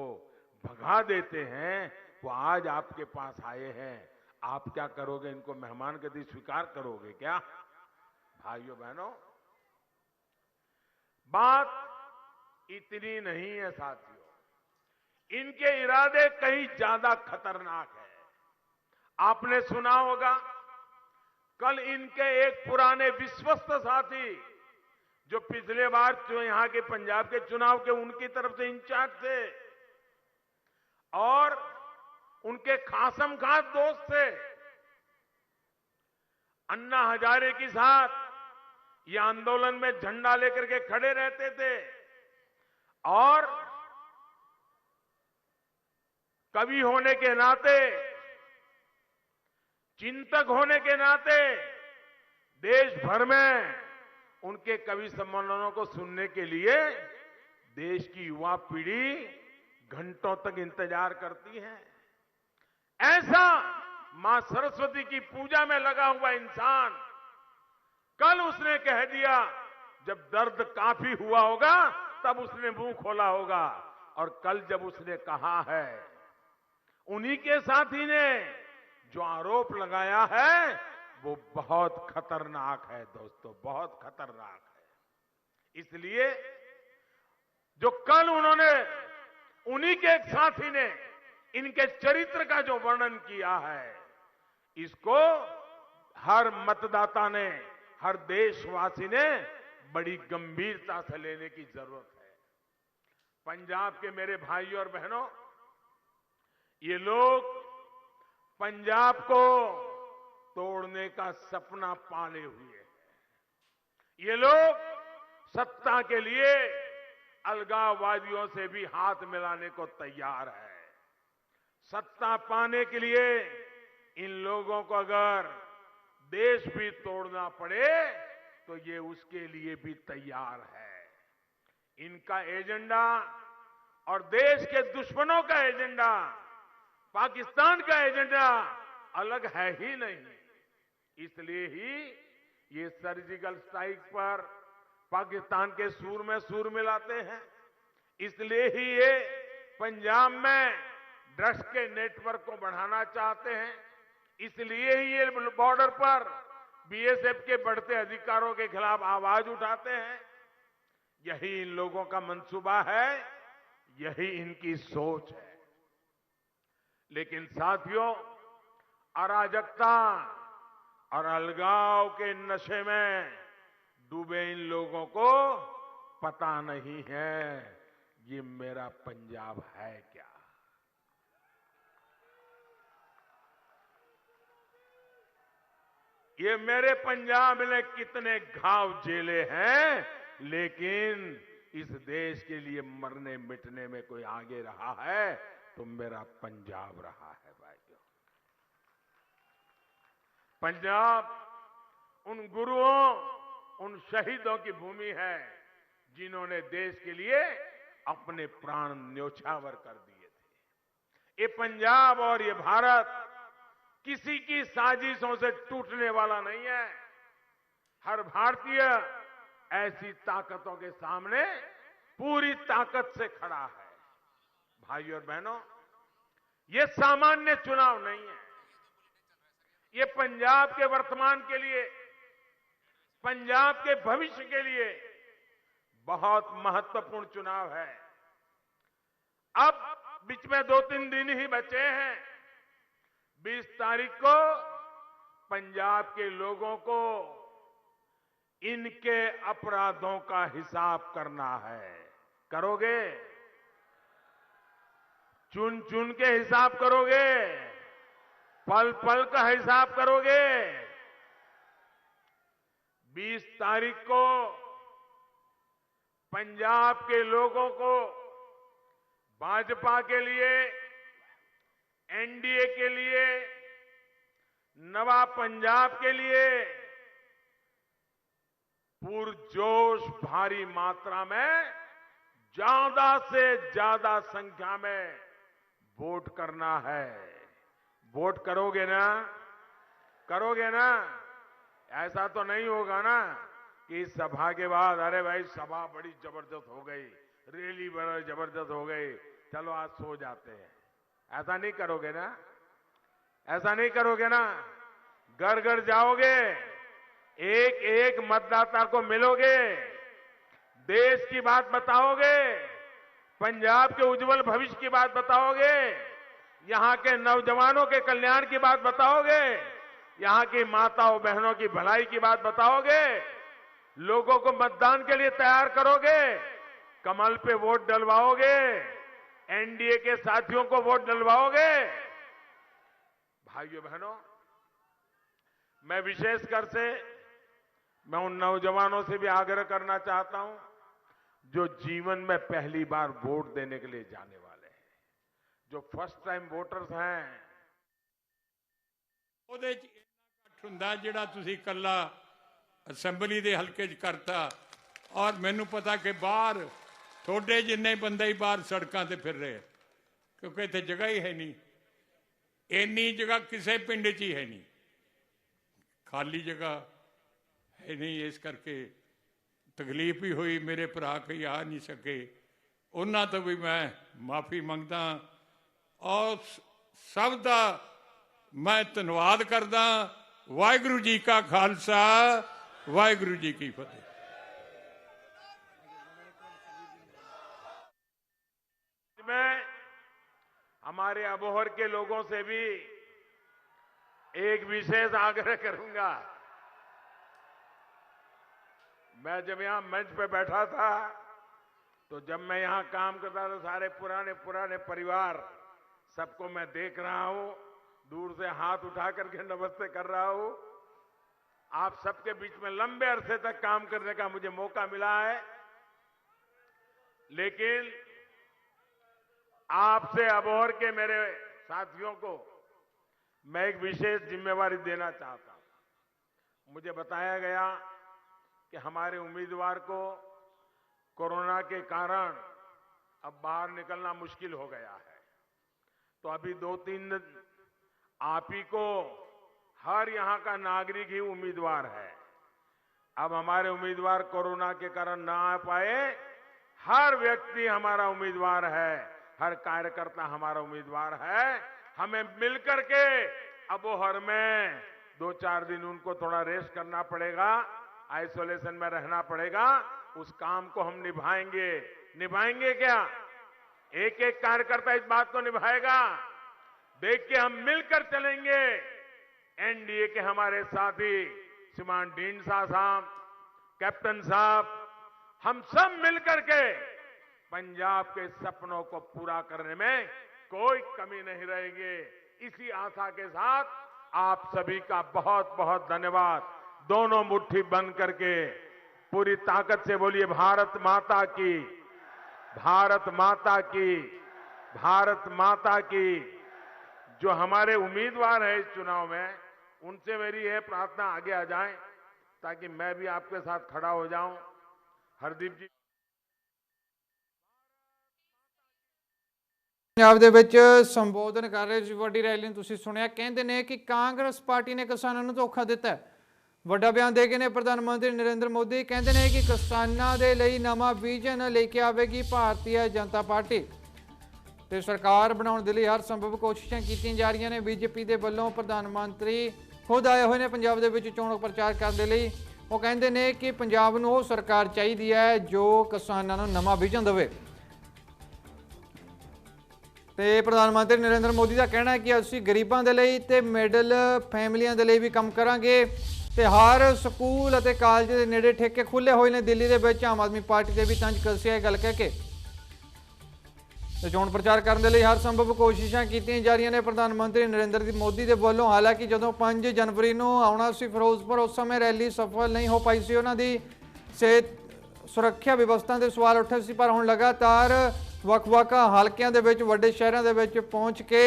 भगा देते हैं, वो आज आपके पास आए हैं। आप क्या करोगे? इनको मेहमान गति स्वीकार करोगे क्या? भाइयों बहनों, बात इतनी नहीं है साथियों, इनके इरादे कहीं ज्यादा खतरनाक है। आपने सुना होगा, कल इनके एक पुराने विश्वस्त साथी जो पिछले बार जो यहां के पंजाब के चुनाव के उनकी तरफ से इंचार्ज थे और उनके खासम खास दोस्त थे, अन्ना हजारे के साथ ये आंदोलन में झंडा लेकर के खड़े रहते थे और कवि होने के नाते, चिंतक होने के नाते देश भर में उनके कवि सम्मेलनों को सुनने के लिए देश की युवा पीढ़ी घंटों तक इंतजार करती है। ऐसा मां सरस्वती की पूजा में लगा हुआ इंसान कल उसने कह दिया, जब दर्द काफी हुआ होगा तब उसने मुंह खोला होगा। और कल जब उसने कहा है, उन्हीं के साथी ने जो आरोप लगाया है वो बहुत खतरनाक है दोस्तों, बहुत खतरनाक है। इसलिए जो कल उन्होंने, उन्हीं के एक साथी ने इनके चरित्र का जो वर्णन किया है, इसको हर मतदाता ने, हर देशवासी ने बड़ी गंभीरता से लेने की जरूरत है। पंजाब के मेरे भाइयों और बहनों, ये लोग पंजाब को तोड़ने का सपना पाले हुए हैं। ये लोग सत्ता के लिए अलगाववादियों से भी हाथ मिलाने को तैयार है। सत्ता पाने के लिए इन लोगों को अगर देश भी तोड़ना पड़े तो ये उसके लिए भी तैयार है। इनका एजेंडा और देश के दुश्मनों का एजेंडा, पाकिस्तान का एजेंडा अलग है ही नहीं। इसलिए ही ये सर्जिकल स्ट्राइक पर पाकिस्तान के सूर में सूर मिलाते हैं। इसलिए ही ये पंजाब में ड्रग्स के नेटवर्क को बढ़ाना चाहते हैं। इसलिए ही ये बॉर्डर पर बीएसएफ के बढ़ते अधिकारों के खिलाफ आवाज उठाते हैं। यही इन लोगों का मंसूबा है, यही इनकी सोच है। लेकिन साथियों, अराजकता और अलगाव के नशे में डूबे इन लोगों को पता नहीं है ये मेरा पंजाब है क्या। ये मेरे पंजाब ने कितने घाव झेले हैं, लेकिन इस देश के लिए मरने मिटने में कोई आगे रहा है तो मेरा पंजाब रहा है भाइयों। पंजाब उन गुरुओं, उन शहीदों की भूमि है जिन्होंने देश के लिए अपने प्राण न्योछावर कर दिए थे। ये पंजाब और ये भारत किसी की साजिशों से टूटने वाला नहीं है। हर भारतीय ऐसी ताकतों के सामने पूरी ताकत से खड़ा है। भाइयों और बहनों, ये सामान्य चुनाव नहीं है। ये पंजाब के वर्तमान के लिए, पंजाब के भविष्य के लिए बहुत महत्वपूर्ण चुनाव है। अब बीच में 2-3 दिन ही बचे हैं। 20 तारीख को पंजाब के लोगों को इनके अपराधों का हिसाब करना है। करोगे? चुन चुन के हिसाब करोगे? पल पल का हिसाब करोगे? 20 तारीख को पंजाब के लोगों को भाजपा के लिए, एनडीए के लिए, नवा पंजाब के लिए पुरजोश भारी मात्रा में ज्यादा से ज्यादा संख्या में वोट करना है। वोट करोगे ना? करोगे ना? ऐसा तो नहीं होगा ना कि इस सभा के बाद अरे भाई सभा बड़ी जबरदस्त हो गई, रैली बड़ी जबरदस्त हो गई, चलो आज सो जाते हैं। ऐसा नहीं करोगे ना? ऐसा नहीं करोगे ना? घर घर जाओगे, एक एक मतदाता को मिलोगे, देश की बात बताओगे, पंजाब के उज्जवल भविष्य की बात बताओगे, यहां के नौजवानों के कल्याण की बात बताओगे, यहां की माताओं बहनों की भलाई की बात बताओगे, लोगों को मतदान के लिए तैयार करोगे, कमल पे वोट डलवाओगे, एनडीए के साथियों को वोट डलवाओगे। भाइयों बहनों, मैं विशेषकर से मैं उन नौजवानों से भी आग्रह करना चाहता हूं जो जीवन में पहली बार वोट देने के लिए जाने वाले हैं, जो फर्स्ट टाइम वोटर्स हैं। ਉਹਦੇ ਚ ਇੰਨਾ ਘੱਟ ਹੁੰਦਾ ਜਿਹੜਾ ਤੁਸੀਂ ਕੱਲਾ ਅਸੈਂਬਲੀ ਦੇ ਹਲਕੇ 'ਚ ਕਰਤਾ। ਔਰ ਮੈਨੂੰ ਪਤਾ ਕਿ ਬਾਹਰ ਤੁਹਾਡੇ ਜਿੰਨੇ ਬੰਦੇ ਹੀ ਬਾਹਰ ਸੜਕਾਂ ਤੇ ਫਿਰ ਰਹੇ, ਕਿਉਂਕਿ ਇੱਥੇ ਜਗ੍ਹਾ ਹੀ ਹੈ ਨਹੀਂ। ਇੰਨੀ ਜਗ੍ਹਾ ਕਿਸੇ ਪਿੰਡ 'ਚ ਹੀ ਹੈ ਨਹੀਂ, ਖਾਲੀ ਜਗ੍ਹਾ ਹੈ ਨਹੀਂ। ਇਸ ਕਰਕੇ ਤਕਲੀਫ ਹੀ ਹੋਈ, ਮੇਰੇ ਭਰਾ ਕਈ ਆ ਨਹੀਂ ਸਕੇ, ਉਹਨਾਂ ਤੋਂ ਵੀ ਮੈਂ ਮਾਫੀ ਮੰਗਦਾ। ਔਰ ਸਭ ਦਾ मैं धन्यवाद करदा। वाहिगुरू जी का खालसा, वाहिगुरू जी की फतेह। मैं हमारे अबोहर के लोगों से भी एक विशेष आग्रह करूंगा। मैं जब यहां मंच पे बैठा था तो जब मैं यहां काम करता था, सारे पुराने पुराने परिवार सबको मैं देख रहा हूं, दूर से हाथ उठा करके नमस्ते कर रहा हूं। आप सबके बीच में लंबे अरसे तक काम करने का मुझे मौका मिला है, लेकिन आपसे अबोहर के मेरे साथियों को मैं एक विशेष जिम्मेवारी देना चाहता हूं। मुझे बताया गया कि हमारे उम्मीदवार को कोरोना के कारण अब बाहर निकलना मुश्किल हो गया है, तो अभी 2-3 दिन आप ही को, हर यहां का नागरिक ही उम्मीदवार है। अब हमारे उम्मीदवार कोरोना के कारण ना आ पाए, हर व्यक्ति हमारा उम्मीदवार है, हर कार्यकर्ता हमारा उम्मीदवार है। हमें मिलकर के अबोहर में 2-4 दिन उनको थोड़ा रेस्ट करना पड़ेगा, आइसोलेशन में रहना पड़ेगा। उस काम को हम निभाएंगे। निभाएंगे क्या? एक एक कार्यकर्ता इस बात को निभाएगा। देख के हम मिलकर चलेंगे। एनडीए के हमारे साथी श्रीमान ढींडसा साहब, कैप्टन साहब, हम सब मिलकर के पंजाब के सपनों को पूरा करने में कोई कमी नहीं रहेगी। इसी आशा के साथ आप सभी का बहुत बहुत धन्यवाद। दोनों मुट्ठी बंद करके पूरी ताकत से बोलिए भारत माता की, भारत माता की, भारत माता की। जो हमारे उम्मीदवार है इस चुनाव में, उनसे मेरी यह प्रार्थना आगे आ जाए ताकि मैं भी आपके साथ खड़ा हो जाऊं। हरदीप जी, ਪੰਜਾਬ ਦੇ ਵਿੱਚ ਸੰਬੋਧਨ ਕਰ ਰਹੇ ਸੀ ਵੱਡੀ ਰੈਲੀ ਨੂੰ ਤੁਸੀਂ ਸੁਣਿਆ। ਕਹਿੰਦੇ ਨੇ ਕਿ ਕਾਂਗਰਸ ਪਾਰਟੀ ਨੇ ਕਿਸਾਨਾਂ ਨੂੰ ਧੋਖਾ ਦਿੱਤਾ। ਵੱਡਾ ਬਿਆਨ ਦੇ ਕੇ ਨੇ ਪ੍ਰਧਾਨ ਮੰਤਰੀ ਨਰਿੰਦਰ ਮੋਦੀ। ਕਹਿੰਦੇ ਨੇ ਕਿ ਕਿਸਾਨਾਂ ਦੇ ਲਈ ਨਵਾਂ ਵਿਜ਼ਨ ਲੈ ਕੇ ਆਵੇਗੀ ਭਾਰਤੀ ਜਨਤਾ ਪਾਰਟੀ ਤੇ ਸਰਕਾਰ ਬਣਾਉਣ ਦੇ ਲਈ ਹਰ ਸੰਭਵ ਕੋਸ਼ਿਸ਼ਾਂ ਕੀਤੀਆਂ ਜਾ ਰਹੀਆਂ ਨੇ। ਬੀਜੇਪੀ ਦੇ ਵੱਲੋਂ ਪ੍ਰਧਾਨ ਮੰਤਰੀ ਖੁਦ ਆਏ ਹੋਏ ਨੇ ਪੰਜਾਬ ਦੇ ਵਿੱਚ ਚੋਣ ਪ੍ਰਚਾਰ ਕਰਨ ਦੇ ਲਈ। ਉਹ ਕਹਿੰਦੇ ਨੇ ਕਿ ਪੰਜਾਬ ਨੂੰ ਉਹ ਸਰਕਾਰ ਚਾਹੀਦੀ ਹੈ ਜੋ ਕਿਸਾਨਾਂ ਨੂੰ ਨਵਾਂ ਵਿਜ਼ਨ ਦੇਵੇ। ਤੇ ਪ੍ਰਧਾਨ ਮੰਤਰੀ ਨਰਿੰਦਰ ਮੋਦੀ ਦਾ ਕਹਿਣਾ ਹੈ ਕਿ ਅਸੀਂ ਗਰੀਬਾਂ ਦੇ ਲਈ ਤੇ ਮਿਡਲ ਫੈਮਲੀਆਂ ਦੇ ਲਈ ਵੀ ਕੰਮ ਕਰਾਂਗੇ ਤੇ ਹਰ ਸਕੂਲ ਅਤੇ ਕਾਲਜ ਦੇ ਨੇੜੇ ਠੇਕੇ ਖੁੱਲ੍ਹੇ ਹੋਏ ਨੇ ਦਿੱਲੀ ਦੇ ਵਿੱਚ। ਆਮ ਆਦਮੀ ਪਾਰਟੀ ਦੇ ਵੀ ਤੰਜ ਕੱਸਿਆ ਇਹ ਗੱਲ ਕਹਿ ਕੇ ਤੇ ਚੋਣ ਪ੍ਰਚਾਰ ਕਰਨ ਦੇ ਲਈ ਹਰ ਸੰਭਵ ਕੋਸ਼ਿਸ਼ਾਂ ਕੀਤੀਆਂ ਜਾ ਰਹੀਆਂ ਨੇ ਪ੍ਰਧਾਨ ਮੰਤਰੀ ਨਰਿੰਦਰ ਮੋਦੀ ਦੇ ਵੱਲੋਂ। ਹਾਲਾਂਕਿ ਜਦੋਂ 5 ਜਨਵਰੀ ਨੂੰ ਆਉਣਾ ਸੀ ਫਿਰੋਜ਼ਪੁਰ, ਉਸ ਸਮੇਂ ਰੈਲੀ ਸਫਲ ਨਹੀਂ ਹੋ ਪਾਈ ਸੀ। ਉਹਨਾਂ ਦੀ ਸਿਹਤ ਸੁਰੱਖਿਆ ਵਿਵਸਥਾ ਦੇ ਸਵਾਲ ਉੱਠੇ ਸੀ, ਪਰ ਹੁਣ ਲਗਾਤਾਰ ਵੱਖ-ਵੱਖ ਹਲਕਿਆਂ ਦੇ ਵਿੱਚ ਵੱਡੇ ਸ਼ਹਿਰਾਂ ਦੇ ਵਿੱਚ ਪਹੁੰਚ ਕੇ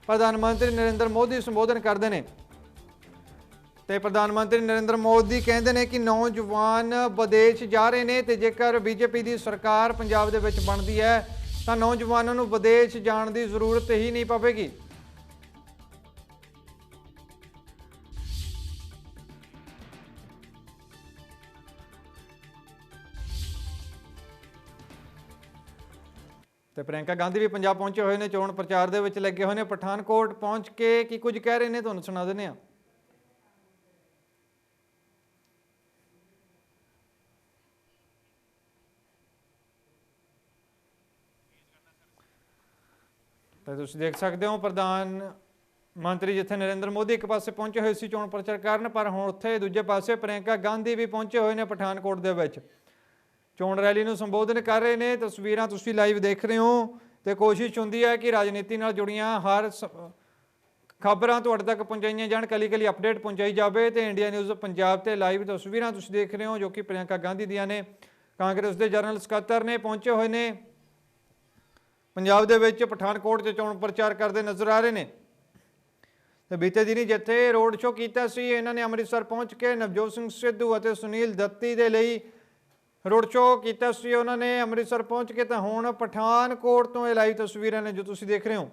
ਪ੍ਰਧਾਨ ਮੰਤਰੀ ਨਰਿੰਦਰ ਮੋਦੀ ਸੰਬੋਧਨ ਕਰਦੇ ਨੇ। ਤੇ ਪ੍ਰਧਾਨ ਮੰਤਰੀ ਨਰਿੰਦਰ ਮੋਦੀ ਕਹਿੰਦੇ ਨੇ ਕਿ ਨੌਜਵਾਨ ਵਿਦੇਸ਼ ਜਾ ਰਹੇ ਨੇ ਤੇ ਜੇਕਰ ਬੀਜੇਪੀ ਦੀ ਸਰਕਾਰ ਪੰਜਾਬ ਦੇ ਵਿੱਚ ਬਣਦੀ ਹੈ ਤਾਂ ਨੌਜਵਾਨਾਂ ਨੂੰ ਵਿਦੇਸ਼ ਜਾਣ ਦੀ ਜ਼ਰੂਰਤ ਹੀ ਨਹੀਂ ਪਵੇਗੀ। ਤੇ ਪ੍ਰਿयंका ਗਾਂਧੀ ਵੀ ਪੰਜਾਬ ਪਹੁੰਚੇ ਹੋਏ ਨੇ, ਚੋਣ ਪ੍ਰਚਾਰ ਦੇ ਵਿੱਚ ਲੱਗੇ ਹੋਏ ਨੇ। ਪਠਾਨਕੋਟ ਪਹੁੰਚ ਕੇ ਕੀ ਕੁਝ ਕਹਿ ਰਹੇ ਨੇ ਤੁਹਾਨੂੰ ਸੁਣਾ ਦਿੰਦੇ ਹਾਂ। ਤਾਂ ਤੁਸੀਂ ਦੇਖ ਸਕਦੇ ਹੋ ਪ੍ਰਧਾਨ ਮੰਤਰੀ ਜਿੱਥੇ ਨਰਿੰਦਰ ਮੋਦੀ ਇੱਕ ਪਾਸੇ ਪਹੁੰਚੇ ਹੋਏ ਸੀ ਚੋਣ ਪ੍ਰਚਾਰ ਕਰਨ, ਪਰ ਹੁਣ ਉੱਥੇ ਦੂਜੇ ਪਾਸੇ ਪ੍ਰਿयंका ਗਾਂਧੀ ਵੀ ਪਹੁੰਚੇ ਹੋਏ ਨੇ ਪਠਾਨਕੋਟ ਦੇ ਵਿੱਚ। ਚੋਣ ਰੈਲੀ ਨੂੰ ਸੰਬੋਧਨ ਕਰ ਰਹੇ ਨੇ। ਤਸਵੀਰਾਂ ਤੁਸੀਂ ਲਾਈਵ ਦੇਖ ਰਹੇ ਹੋ ਤੇ ਕੋਸ਼ਿਸ਼ ਹੁੰਦੀ ਹੈ ਕਿ ਰਾਜਨੀਤੀ ਨਾਲ ਜੁੜੀਆਂ ਹਰ ਖਬਰਾਂ ਤੁਹਾਡੇ ਤੱਕ ਪਹੁੰਚਾਈਆਂ ਜਾਣ, ਕਲੀ ਅਪਡੇਟ ਪਹੁੰਚਾਈ ਜਾਵੇ। ਤੇ ਇੰਡੀਆ ਨਿਊਜ਼ ਪੰਜਾਬ ਤੇ ਲਾਈਵ ਤਸਵੀਰਾਂ ਤੁਸੀਂ ਦੇਖ ਰਹੇ ਹੋ ਜੋ ਕਿ ਪ੍ਰਿयंका ਗਾਂਧੀ ਦੀਆਂ ਨੇ। ਕਾਂਗਰਸ ਦੇ ਜਨਰਲ ਸਕੱਤਰ ਨੇ ਪਹੁੰਚੇ ਹੋਏ ਨੇ ਪੰਜਾਬ ਦੇ ਵਿੱਚ, ਪਠਾਨਕੋਟ 'ਚ ਚੋਣ ਪ੍ਰਚਾਰ ਕਰਦੇ ਨਜ਼ਰ ਆ ਰਹੇ ਨੇ। ਤੇ ਬੀਤੇ ਦਿਨੀ ਜਿੱਥੇ ਰੋਡ ਸ਼ੋਅ ਕੀਤਾ ਸੀ ਇਹਨਾਂ ਨੇ ਅੰਮ੍ਰਿਤਸਰ ਪਹੁੰਚ ਕੇ ਨਵਜੋਤ ਸਿੰਘ ਸਿੱਧੂ ਅਤੇ ਸੁਨੀਲ ਦੱਤੀ ਦੇ ਲਈ ਰੋਡ ਸ਼ੋਅ ਕੀਤਾ ਸੀ ਉਹਨਾਂ ਨੇ ਅੰਮ੍ਰਿਤਸਰ ਪਹੁੰਚ ਕੇ। ਤਾਂ ਹੁਣ ਪਠਾਨਕੋਟ ਤੋਂ ਇਹ ਲਾਈਵ ਤਸਵੀਰਾਂ ਨੇ ਜੋ ਤੁਸੀਂ ਦੇਖ ਰਹੇ ਹੋ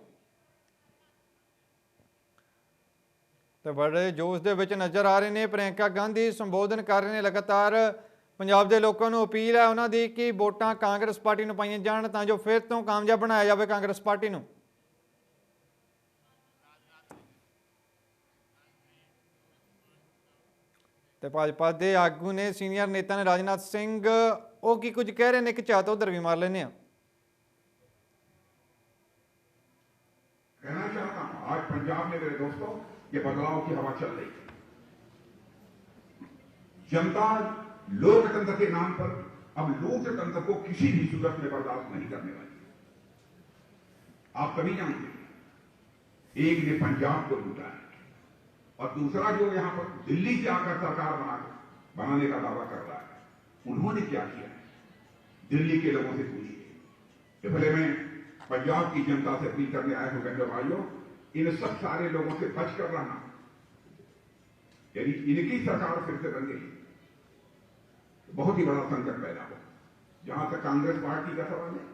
ਤੇ ਬੜੇ ਜੋਸ਼ ਦੇ ਵਿੱਚ ਨਜ਼ਰ ਆ ਰਹੇ ਨੇ। ਪ੍ਰਿयंका ਗਾਂਧੀ ਸੰਬੋਧਨ ਕਰ ਰਹੇ ਨੇ ਲਗਾਤਾਰ। ਪੰਜਾਬ ਦੇ ਲੋਕਾਂ ਨੂੰ ਅਪੀਲ ਹੈ ਉਹਨਾਂ ਦੀ ਕਿ ਵੋਟਾਂ ਕਾਂਗਰਸ ਪਾਰਟੀ ਨੂੰ ਪਾਈਆਂ ਜਾਣ ਤਾਂ ਜੋ ਫਿਰ ਤੋਂ ਕਾਮਯਾਬ ਬਣਾਇਆ ਜਾਵੇ ਕਾਂਗਰਸ ਪਾਰਟੀ ਨੂੰ। ਤੇ ਭਾਜਪਾ ਦੇ ਆਗੂ ਨੇ, ਸੀਨੀਅਰ ਨੇਤਾ ਨੇ ਰਾਜਨਾਥ ਸਿੰਘ, ਉਹ ਕੀ ਕੁਝ ਕਹਿ ਰਹੇ ਨੇ ਕਿ ਝਾਤ ਉਧਰ ਵੀ ਮਾਰ ਲੈਂਦੇ ਆ। कहना चाहता हूं आज पंजाब में मेरे दोस्तों ये बदलाव की हवा चल रही है। जनता लोकतंत्र के नाम पर अब लोकतंत्र को किसी भी सूरत में बर्दाश्त नहीं करने वाली। आप सभी जानते हैं एक ने पंजाब को लूटा है और दूसरा जो यहां पर दिल्ली से आकर सरकार बनाने का दावा कर रहा है, उन्होंने क्या किया है? दिल्ली के लोगों से पूछिए। पहले मैं पंजाब की जनता से अपील करने आया हूं, बहनों भाइयों, इन सब सारे लोगों से बच कर रहना। यदि इनकी सरकार फिर से बन गई तो बहुत ही बड़ा संकट पैदा हो। जहां तक कांग्रेस पार्टी का सवाल है,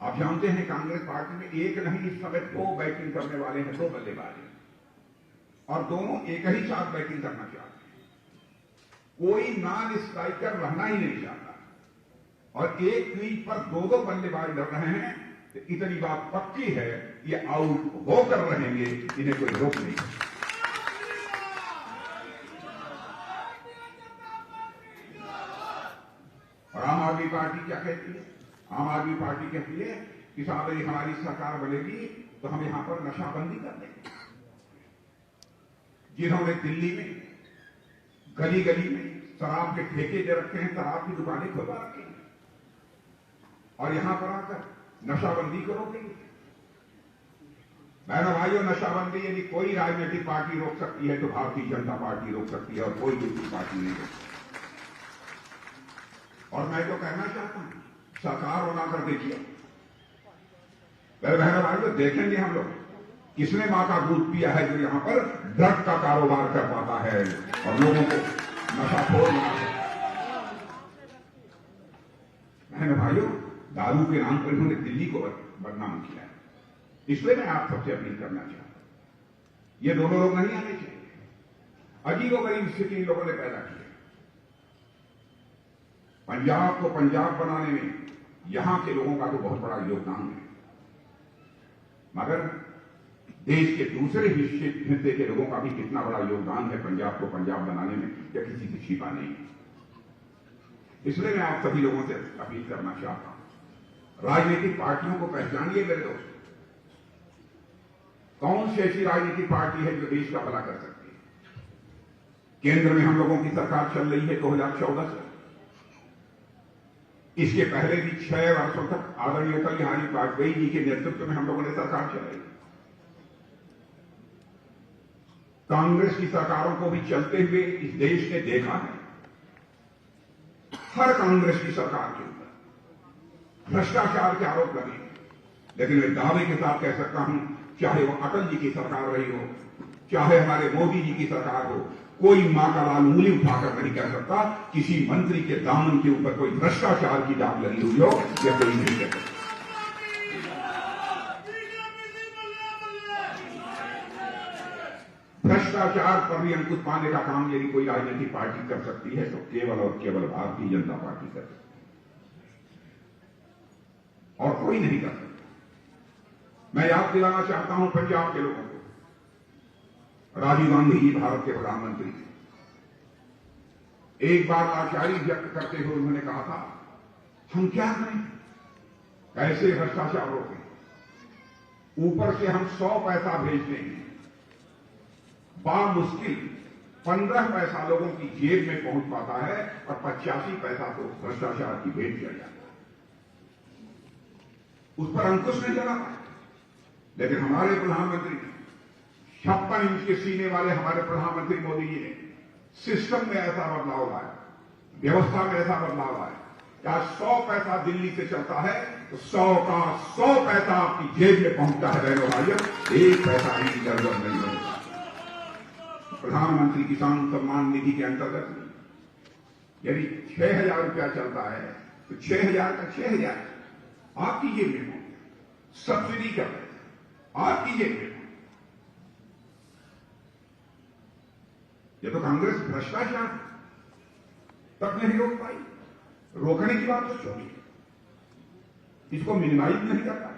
आप जानते हैं कांग्रेस पार्टी में एक नहीं, इस समय 2 बैटिंग करने वाले हैं, 2 बल्लेबाज हैं, और दोनों एक ही साथ बैटिंग करना चाहते हैं। कोई नॉन स्ट्राइकर रहना ही नहीं चाहता, और एक क्रीज पर 2-2 बल्लेबाज लड़ रहे हैं, तो इतनी बात पक्की है, ये आउट होकर रहेंगे, इन्हें कोई रोक नहीं सकता। और आम आदमी पार्टी क्या कहती है? आम आदमी पार्टी कहती है कि साहब यदि हमारी सरकार बनेगी तो हम यहां पर नशाबंदी कर देंगे। जिन्होंने दिल्ली में गली गली में शराब के ठेके दे रखे हैं, शराब की दुकानें खुलवा रखी हैं, और यहां पर आकर नशाबंदी को रोकेंगे। बहनों भाइयों, नशाबंदी यदि कोई राजनीतिक पार्टी रोक सकती है तो भारतीय जनता पार्टी रोक सकती है, और कोई दूसरी पार्टी नहीं रोक सकती। और मैं तो कहना चाहता हूं, सरकार बनाकर देखिए। बहनों भाइयों, देखेंगे हम लोग किसने मां का दूध पिया है जो यहां पर ड्रग का कारोबार कर पाता है और लोगों को नशाखोर बना सकता है। बहनों भाइयों, दारू के नाम पर इन्होंने दिल्ली को बदनाम किया है। इसलिए मैं आप सबसे अपील करना चाहता हूं, ये दोनों लोग नहीं आने चाहिए। अजीबोगरीब स्थिति इन लोगों ने पैदा की है। पंजाब को पंजाब बनाने में यहां के लोगों का तो बहुत बड़ा योगदान है, मगर देश के दूसरे हिस्से के लोगों का भी कितना बड़ा योगदान है पंजाब को पंजाब बनाने में, यह किसी से छिपा नहीं है। इसलिए मैं आप सभी लोगों से अपील करना चाहता हूं, राजनीतिक पार्टियों को पहचानिए मेरे दोस्त। कौन सी ऐसी राजनीतिक पार्टी है जो देश का भला कर सकती है? केंद्र में हम लोगों की सरकार चल रही है 2014 से। इसके पहले भी 6 वर्षों तक आदरणीय अटल बिहारी वाजपेयी जी के नेतृत्व में हम लोगों ने सरकार चलाई। कांग्रेस की सरकारों को भी चलते हुए इस देश ने देखा है। हर कांग्रेस की सरकार के ऊपर भ्रष्टाचार के आरोप लगे, लेकिन मैं दावे के साथ कह सकता हूं, चाहे वो अटल जी की सरकार रही हो, चाहे हमारे मोदी जी की सरकार हो, कोई मां का लाल उंगली उठाकर नहीं कह सकता किसी मंत्री के दामन के ऊपर कोई भ्रष्टाचार की दाग लगी हुई हो, या कोई नहीं कह सकता। भ्रष्टाचार पर भी अंकुश पाने का काम यदि कोई राजनीतिक पार्टी कर सकती है तो केवल और केवल भारतीय जनता पार्टी कर सकती है, और कोई नहीं कर सकता। मैं याद दिलाना चाहता हूं पंजाब के लोगों को, राजीव गांधी जी भारत के प्रधानमंत्री थे। एक बार लाचारी व्यक्त करते हुए उन्होंने कहा था, हम क्या करें, कैसे भ्रष्टाचार रोकें? ऊपर से हम 100 पैसा भेजते हैं, मुश्किल 15 पैसा लोगों की जेब में पहुंच पाता है, और 85 पैसा तो भ्रष्टाचार की भेंट किया जाता है। उस पर अंकुश नहीं चला पाया, लेकिन हमारे प्रधानमंत्री ने, 56 इंच के सीने वाले हमारे प्रधानमंत्री मोदी जी ने सिस्टम में ऐसा बदलाव लाया, व्यवस्था में ऐसा बदलाव लाया कि आज 100 पैसा दिल्ली से चलता है तो 100 का 100 पैसा आपकी जेब में पहुंचता है। बहनों भाइयों, 1 पैसा की जरूरत नहीं होता। प्रधानमंत्री किसान सम्मान निधि के अंतर्गत यदि 6,000 रुपया चलता है तो 6,000 का 6,000 आपकी जेब में पहुंचता, सब्सिडी कर रहे हैं आपकी जेब में। ये तो कांग्रेस भ्रष्टाचार तक नहीं रोक पाई। रोकने की बात तो छोड़ी, इसको मिनिमाइज नहीं करता,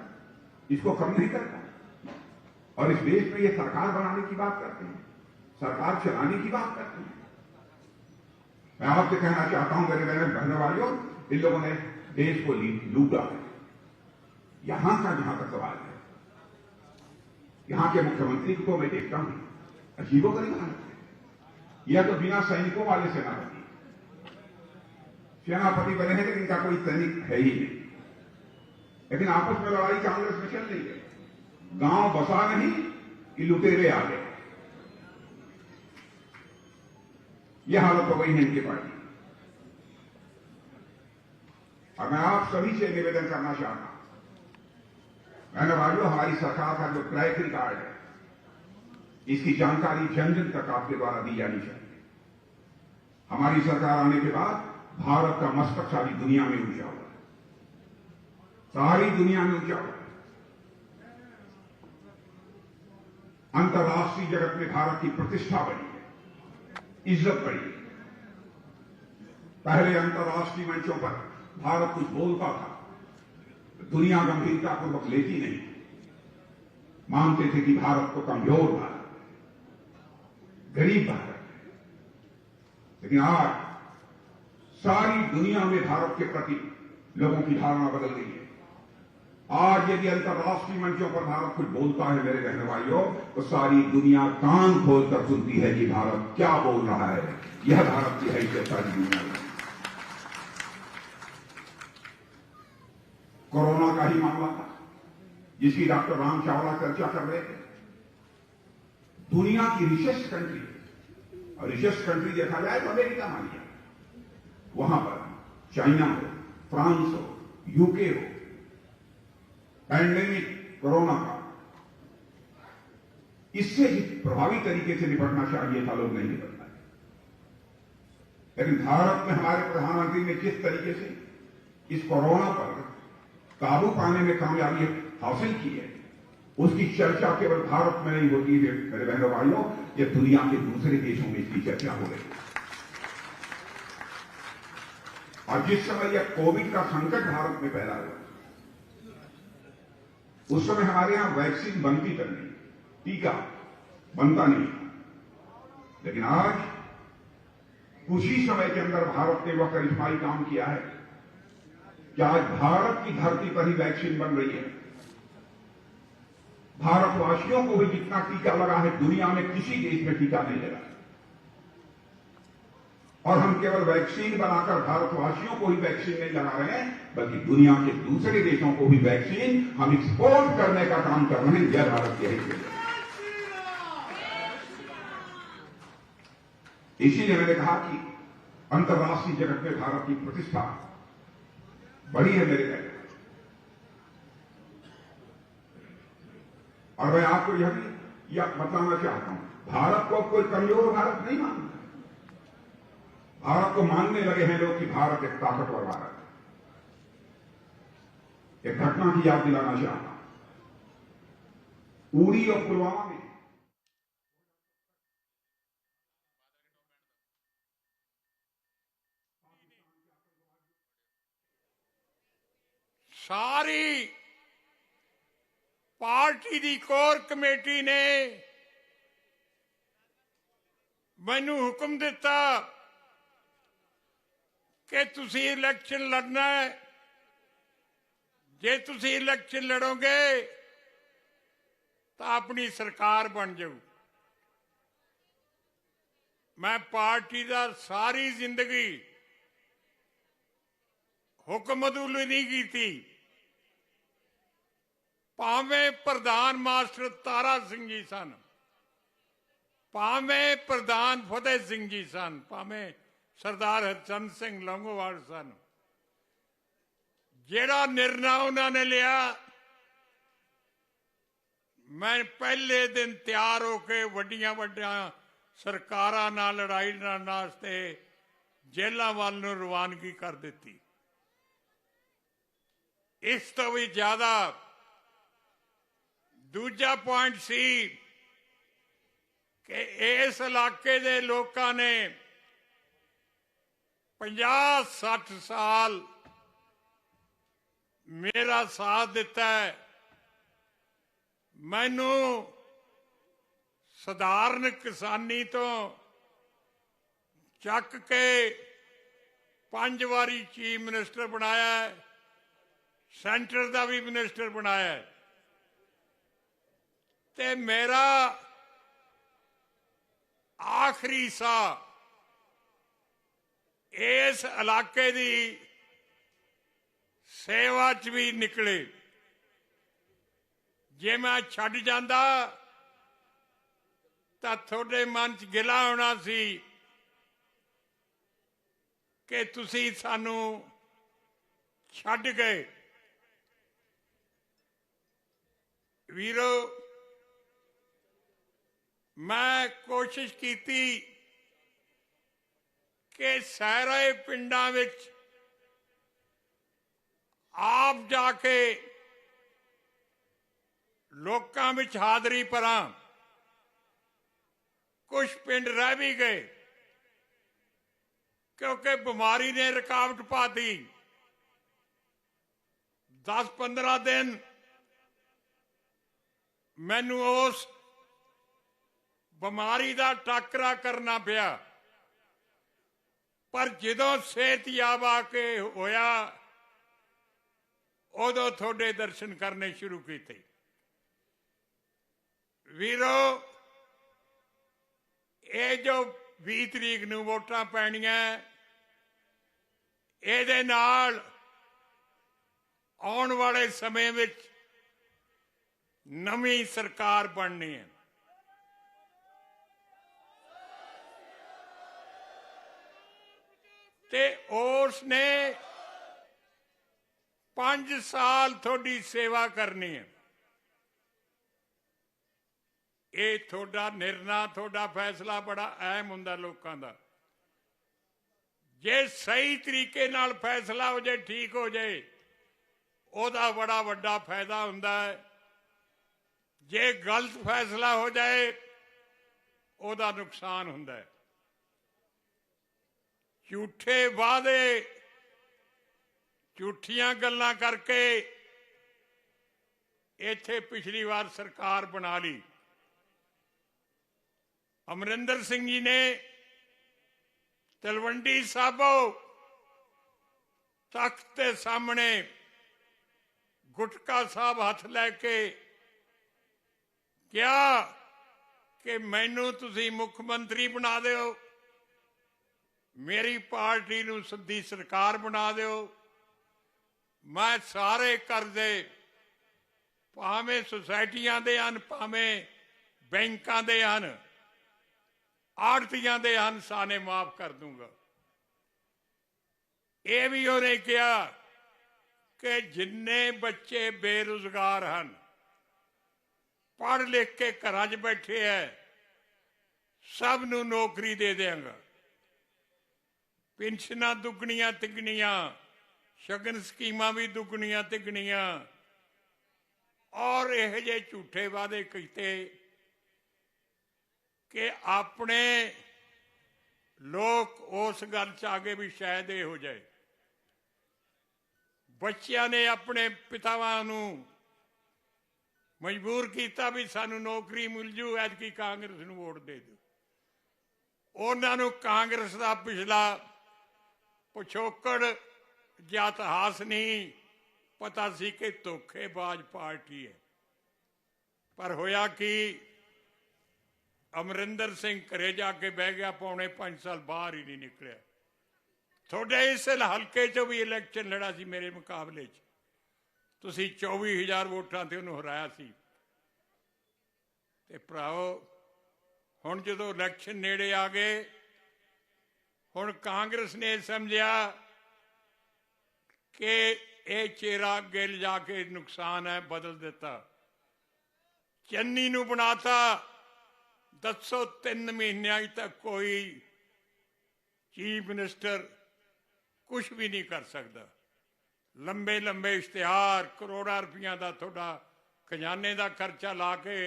इसको कम नहीं करता, और इस देश में ये सरकार बनाने की बात करते हैं, सरकार चलाने की बात करते हैं। मैं आपसे कहना चाहता हूं मेरे बहनों भाइयों, इन लोगों ने देश को लूटा है। यहां का जहां का सवाल है, यहां के मुख्यमंत्री को मैं देखता हूं अजीबोगरीब हालत है। यह तो बिना सैनिकों वाले सेनापति, सेनापति बने हैं लेकिन इनका कोई सैनिक है ही नहीं। लेकिन आपस में लड़ाई कांग्रेस में चल रही है। गांव बसा नहीं कि लुटेरे आ गए, यह हालत हो गई है इनकी पार्टी। और मैं आप सभी से निवेदन करना चाहता हूं, मैंने भाइयों, हमारी सरकार का जो ट्रैक रिकॉर्ड है, इसकी जानकारी जन जन तक आपके द्वारा दी जानी चाहिए। हमारी सरकार आने के बाद भारत का मस्तक सारी दुनिया में ऊंचा हुआ है, सारी दुनिया में ऊंचा हुआ है। अंतर्राष्ट्रीय जगत में भारत की प्रतिष्ठा बढ़ी है, इज्जत बढ़ी है। पहले अंतर्राष्ट्रीय मंचों पर भारत कुछ बोलता था, दुनिया गंभीरतापूर्वक लेती नहीं, मानते थे कि भारत को कमजोर भारत, गरीब भारत है। लेकिन आज सारी दुनिया में भारत के प्रति लोगों की धारणा बदल गई है। आज यदि अंतर्राष्ट्रीय मंचों पर भारत कुछ बोलता है मेरे बहन भाइयों, तो सारी दुनिया कान खोलकर सुनती है कि भारत क्या बोल रहा है। यह भारत की हैसियत सारी दुनिया में। कोरोना का ही मामला था जिसकी डॉक्टर राम चावला चर्चा कर रहे थे। दुनिया की रिचेस्ट कंट्री, और रिचेस्ट कंट्री देखा जाए तो अमेरिका मान लिया, वहां पर चाइना हो, फ्रांस हो, यूके हो, पैंडेमिक कोरोना का इससे प्रभावी तरीके से निपटना चाहिए था, लोग नहीं निपट पाए। लेकिन भारत में हमारे प्रधानमंत्री ने जिस तरीके से इस कोरोना पर काबू पाने में कामयाबी हासिल की है, उसकी चर्चा केवल भारत में नहीं होती है मेरे बहनों भाइयों, ये दुनिया के दूसरे देशों में इसकी चर्चा हो रही है। और जिस समय यह कोविड का संकट भारत में फैला हुआ, उस समय हमारे यहां वैक्सीन बनती तक नहीं, टीका बनता नहीं। लेकिन आज कुछ ही समय के अंदर भारत ने वह करिश्माई काम किया है कि आज भारत की धरती पर ही वैक्सीन बन रही है। भारतवासियों को भी जितना टीका लगा है, दुनिया में किसी देश में टीका नहीं लगा। और हम केवल वैक्सीन बनाकर भारतवासियों को ही वैक्सीन नहीं लगा रहे हैं, बल्कि दुनिया के दूसरे देशों को भी वैक्सीन हम एक्सपोर्ट करने का काम कर रहे हैं। यह भारत की है। इसीलिए मैंने कहा कि अंतर्राष्ट्रीय जगत में भारत की प्रतिष्ठा बड़ी है मेरे कहने। और मैं आपको यह भी बताना चाहता हूं, भारत को कोई कमजोर भारत नहीं मानता। भारत को मानने लगे हैं लोग कि भारत एक ताकतवर भारत है। एक घटना की याद दिलाना चाहता हूं, उरी और पुलवामा में सारी पार्टी दी कोर कमेटी ने मैनू हुक्म दिता कि तुसी इलेक्शन लड़ना है, जे तुसी इलेक्शन लड़ोगे तो अपनी सरकार बन जाऊ। मैं पार्टी का सारी जिंदगी हुक्म अदूली नहीं की थी। भावें प्रधान मास्टर तारा सिंह जी सन, भावें प्रधान फतेह सिंह जी सन, भावें सरदार हरचंद सिंह लौंगोवाल सन, जेड़ा निर्णय उन्होंने लिया, मैं पहले दिन तैयार होके वड्डियां वड्डियां सरकारां नाल लड़ाई लड़न वास्ते जेलों वाल नूं रवानगी कर दी। इस तो भी ज्यादा दूजा पॉइंट सी कि इस इलाके दे लोकां ने 50-60 साल मेरा साथ दिता है। मैनू साधारण किसानी तो चक के 5 वारी चीफ मिनिस्टर बनाया है, सेंटर का भी मिनिस्टर बनाया है। ते मेरा आखिरी सा इस इलाके की सेवा च भी निकले। जे मैं छड़ जांदा तां थोड़े मन च गिला होना सी कि तुसी सानू छड्ड गए। वीरो, मैं कोशिश की कि सारे पिंडां विच आप जाके लोकां विच हाज़री भरां। कुछ पिंड रह भी गए क्योंकि बीमारी ने रुकावट पा दी। 10-15 दिन मैनू उस बीमारी का टाकरा करना पिया, पर जदों सेहतयाब आके होया उदों थोड़े दर्शन करने शुरू किए। वीरो, ये जो 20 तरीक नूं वोटां पैणियां, इहदे नाल आउण वाले समय विच नवीं सरकार बननी है। ते उसने 5 साल थोड़ी सेवा करनी है। ये थोड़ा निर्णय, थोड़ा फैसला बड़ा अहम हुंदा लोकां दा। जे सही तरीके नाल फैसला हो जाए, ठीक हो जाए, ओदा बड़ा वड्डा फायदा हुंदा है। जे गलत फैसला हो जाए, ओदा नुकसान हुंदा है। झूठे वादे, झूठियां गल्लां करके इत्थे पिछली बार सरकार बना ली। अमरिंदर सिंह जी ने तलवंडी साबो तख्त के सामने गुटका साहब हाथ लैके क्या कि मैनू तुसी मुख्यमंत्री बना दो, मेरी पार्टी नू सिद्धी सरकार बना दो, मैं सारे कर्जे भावें सोसाइटियां दे हन, भावें बैंकां दे हन, आड़तियां दे हन, साने माफ कर दूंगा। ये भी उन्हें कहा कि जिन्ने बच्चे बेरोजगार हैं, पढ़ लिख के घर च बैठे है, सब नू नौकरी दे देंगा। पेंशनां दुगनियां तिगनियां, शगन स्कीमां भी दुगनियां तिगनियां, और यह जे झूठे वादे किए कि अपने लोग उस गल च आगे भी शायद ये हो जाए। बच्चियां ने अपने पितावां नू मजबूर किया भी सानू नौकरी मिल जू, ऐतकी कांग्रेस नू वोट दे दो। उन्होंने कांग्रेस का पिछला पिछोकड़ या इतिहास नहीं पता सी कि धोखेबाज पार्टी है। पर होया कि अमरिंदर सिंह घरे जाके बह गया, पौने 5 साल बाहर ही नहीं निकलिया। थोड़े इस हल्के चो भी इलैक्शन लड़ा सी मेरे मुकाबले च, तुसी 24,000 वोटां ते उन्होंने हराया सी। ते भराओ हुण जदों इलैक्शन नेड़े आ गए, हुण कांग्रेस ने समझिया कि यह चेहरा अगे ले जाके नुकसान है, बदल दिता। चन्नी नू बनाता। दसो 3 महीनों तक कोई चीफ मिनिस्टर कुछ भी नहीं कर सकता। लंबे लंबे इश्तिहार, करोड़ों रुपया का थोड़ा खजाने का खर्चा ला के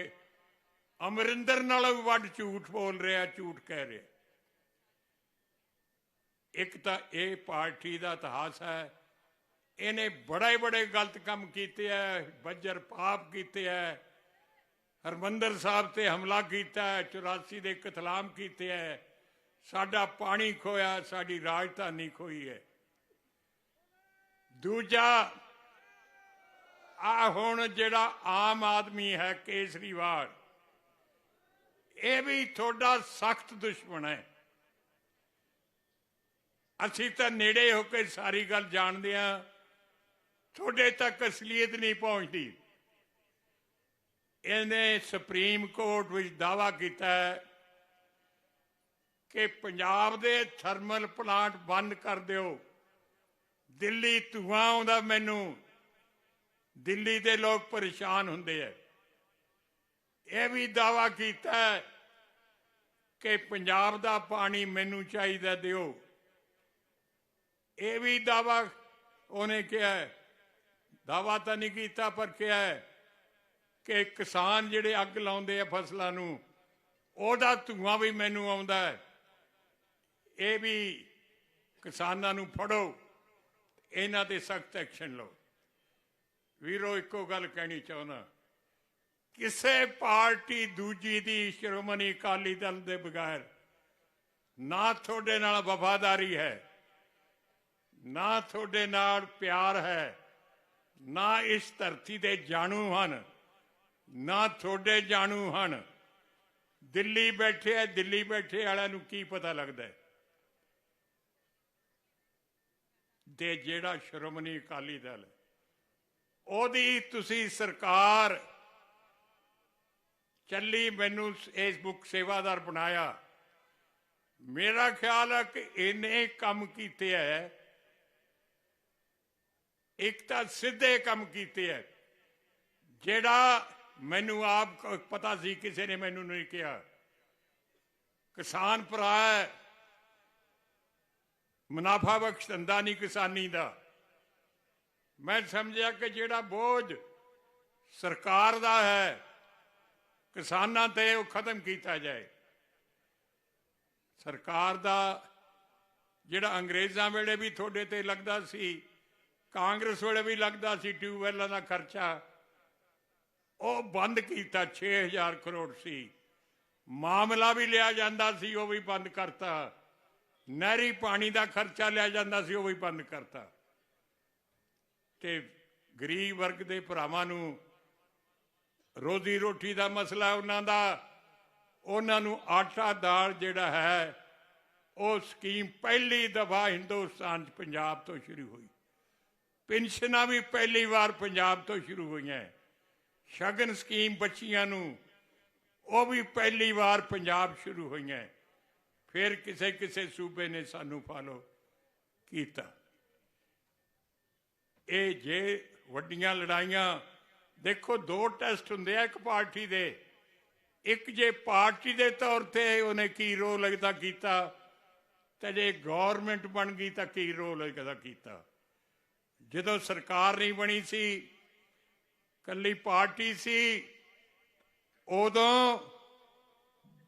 अमरिंदर नालों भी वड्ड झूठ बोल रहा, झूठ कह रहा। एक तो ये पार्टी का इतिहास है, इन्हें बड़े बड़े गलत काम किए है, बज्जर पाप किए है, हरमंदर साहब से हमला किया है, 84 के कतलाम किए है, साडा पानी खोया, साडी राजधानी खोई है। दूजा आ हुण जिहड़ा आम आदमी है केसरीवाल, ये भी थोड़ा सख्त दुश्मन है। असीं तां नेड़े होकर सारी गल जानते हैं, थोड़े तक असलीयत नहीं पहुंचती। इन्हें सुप्रीम कोर्ट में दावा किया है कि पंजाब दे थर्मल प्लांट बंद कर दिओ। दिल्ली धुआं आउंदा, मैनू दिल्ली दे लोग परेशान हुंदे है। यह भी दावा कीता है कि पंजाब दा पानी मैनू चाहिदा दिओ। यह भी दावा उन्हें कहा है, दावा तो नहीं कीता पर कहा है कि किसान जिहड़े अग लाउंदे आ फसलां नूं, ओहदा धुआं भी मैनू आउंदा है। ये भी किसानां नूं फड़ो, इन्हां ते सख्त एक्शन लो। वीरो इक्को गल कहनी चाहुंदा, किसे पार्टी दूजी दी श्रोमणी अकाली दल दे बगैर ना थोड़े नाल वफादारी है, ना थोड़े नाल प्यार है, ना इस धरती दे जाणू हन, ना थोड़े जाणू हन। दिल्ली बैठे है, दिल्ली बैठे वालियां नूं की पता लगदा है ते जिहड़ा श्रोमणी अकाली दल ओहदी तुसीं सरकार चली, मैनू इस मुख सेवादार बनाया। मेरा ख्याल है कि इन्ने काम कीते है, एक तो सीधे काम कीते है जिहड़ा मैनू आप पता सी, किसी ने मैनू नहीं कहा। किसान भरा है, मुनाफा बख्श धंधा नहीं किसानी दा। मैं समझा कि जिहड़ा बोझ सरकार दा है किसानां ते वो खत्म किया जाए। सरकार दा जिहड़ा अंग्रेज़ां वेले भी थोड़े ते लगदा सी, कांग्रेस वेले भी लगदा सी, ट्यूबवैलां दा खर्चा वो बंद किया। 6000 करोड़ सी। मामला भी लिया जाता सी, वो भी बंद करता। नहरी पानी का खर्चा लिया जाता सी, वो भी बंद करता। ते गरीब वर्ग के भरावां नूं रोजी रोटी का मसला उन्हां दा, उन्हां नूं आटा दाल जिहड़ा है वो स्कीम पहली दफा हिंदुस्तान पंजाब तो शुरू हुई। पेंशनां भी पहली बार पंजाब तो शुरू हुई हैं। शगन स्कीम बच्चियां नूं वो भी पहली बार पंजाब शुरू हुई हैं। फिर किसे किसे सूबे ने सानू फॉलो किया। ये जे वड्डियां लड़ाइयां देखो, दो टेस्ट हुंदे आ एक पार्टी दे। एक जे पार्टी दे तौर ते उन्हें की रोल अदा किया, ते जे गौरमेंट बन गई तो की रोल अदा किया। जदों सरकार नहीं बनी सी, कली पार्टी सी, उदों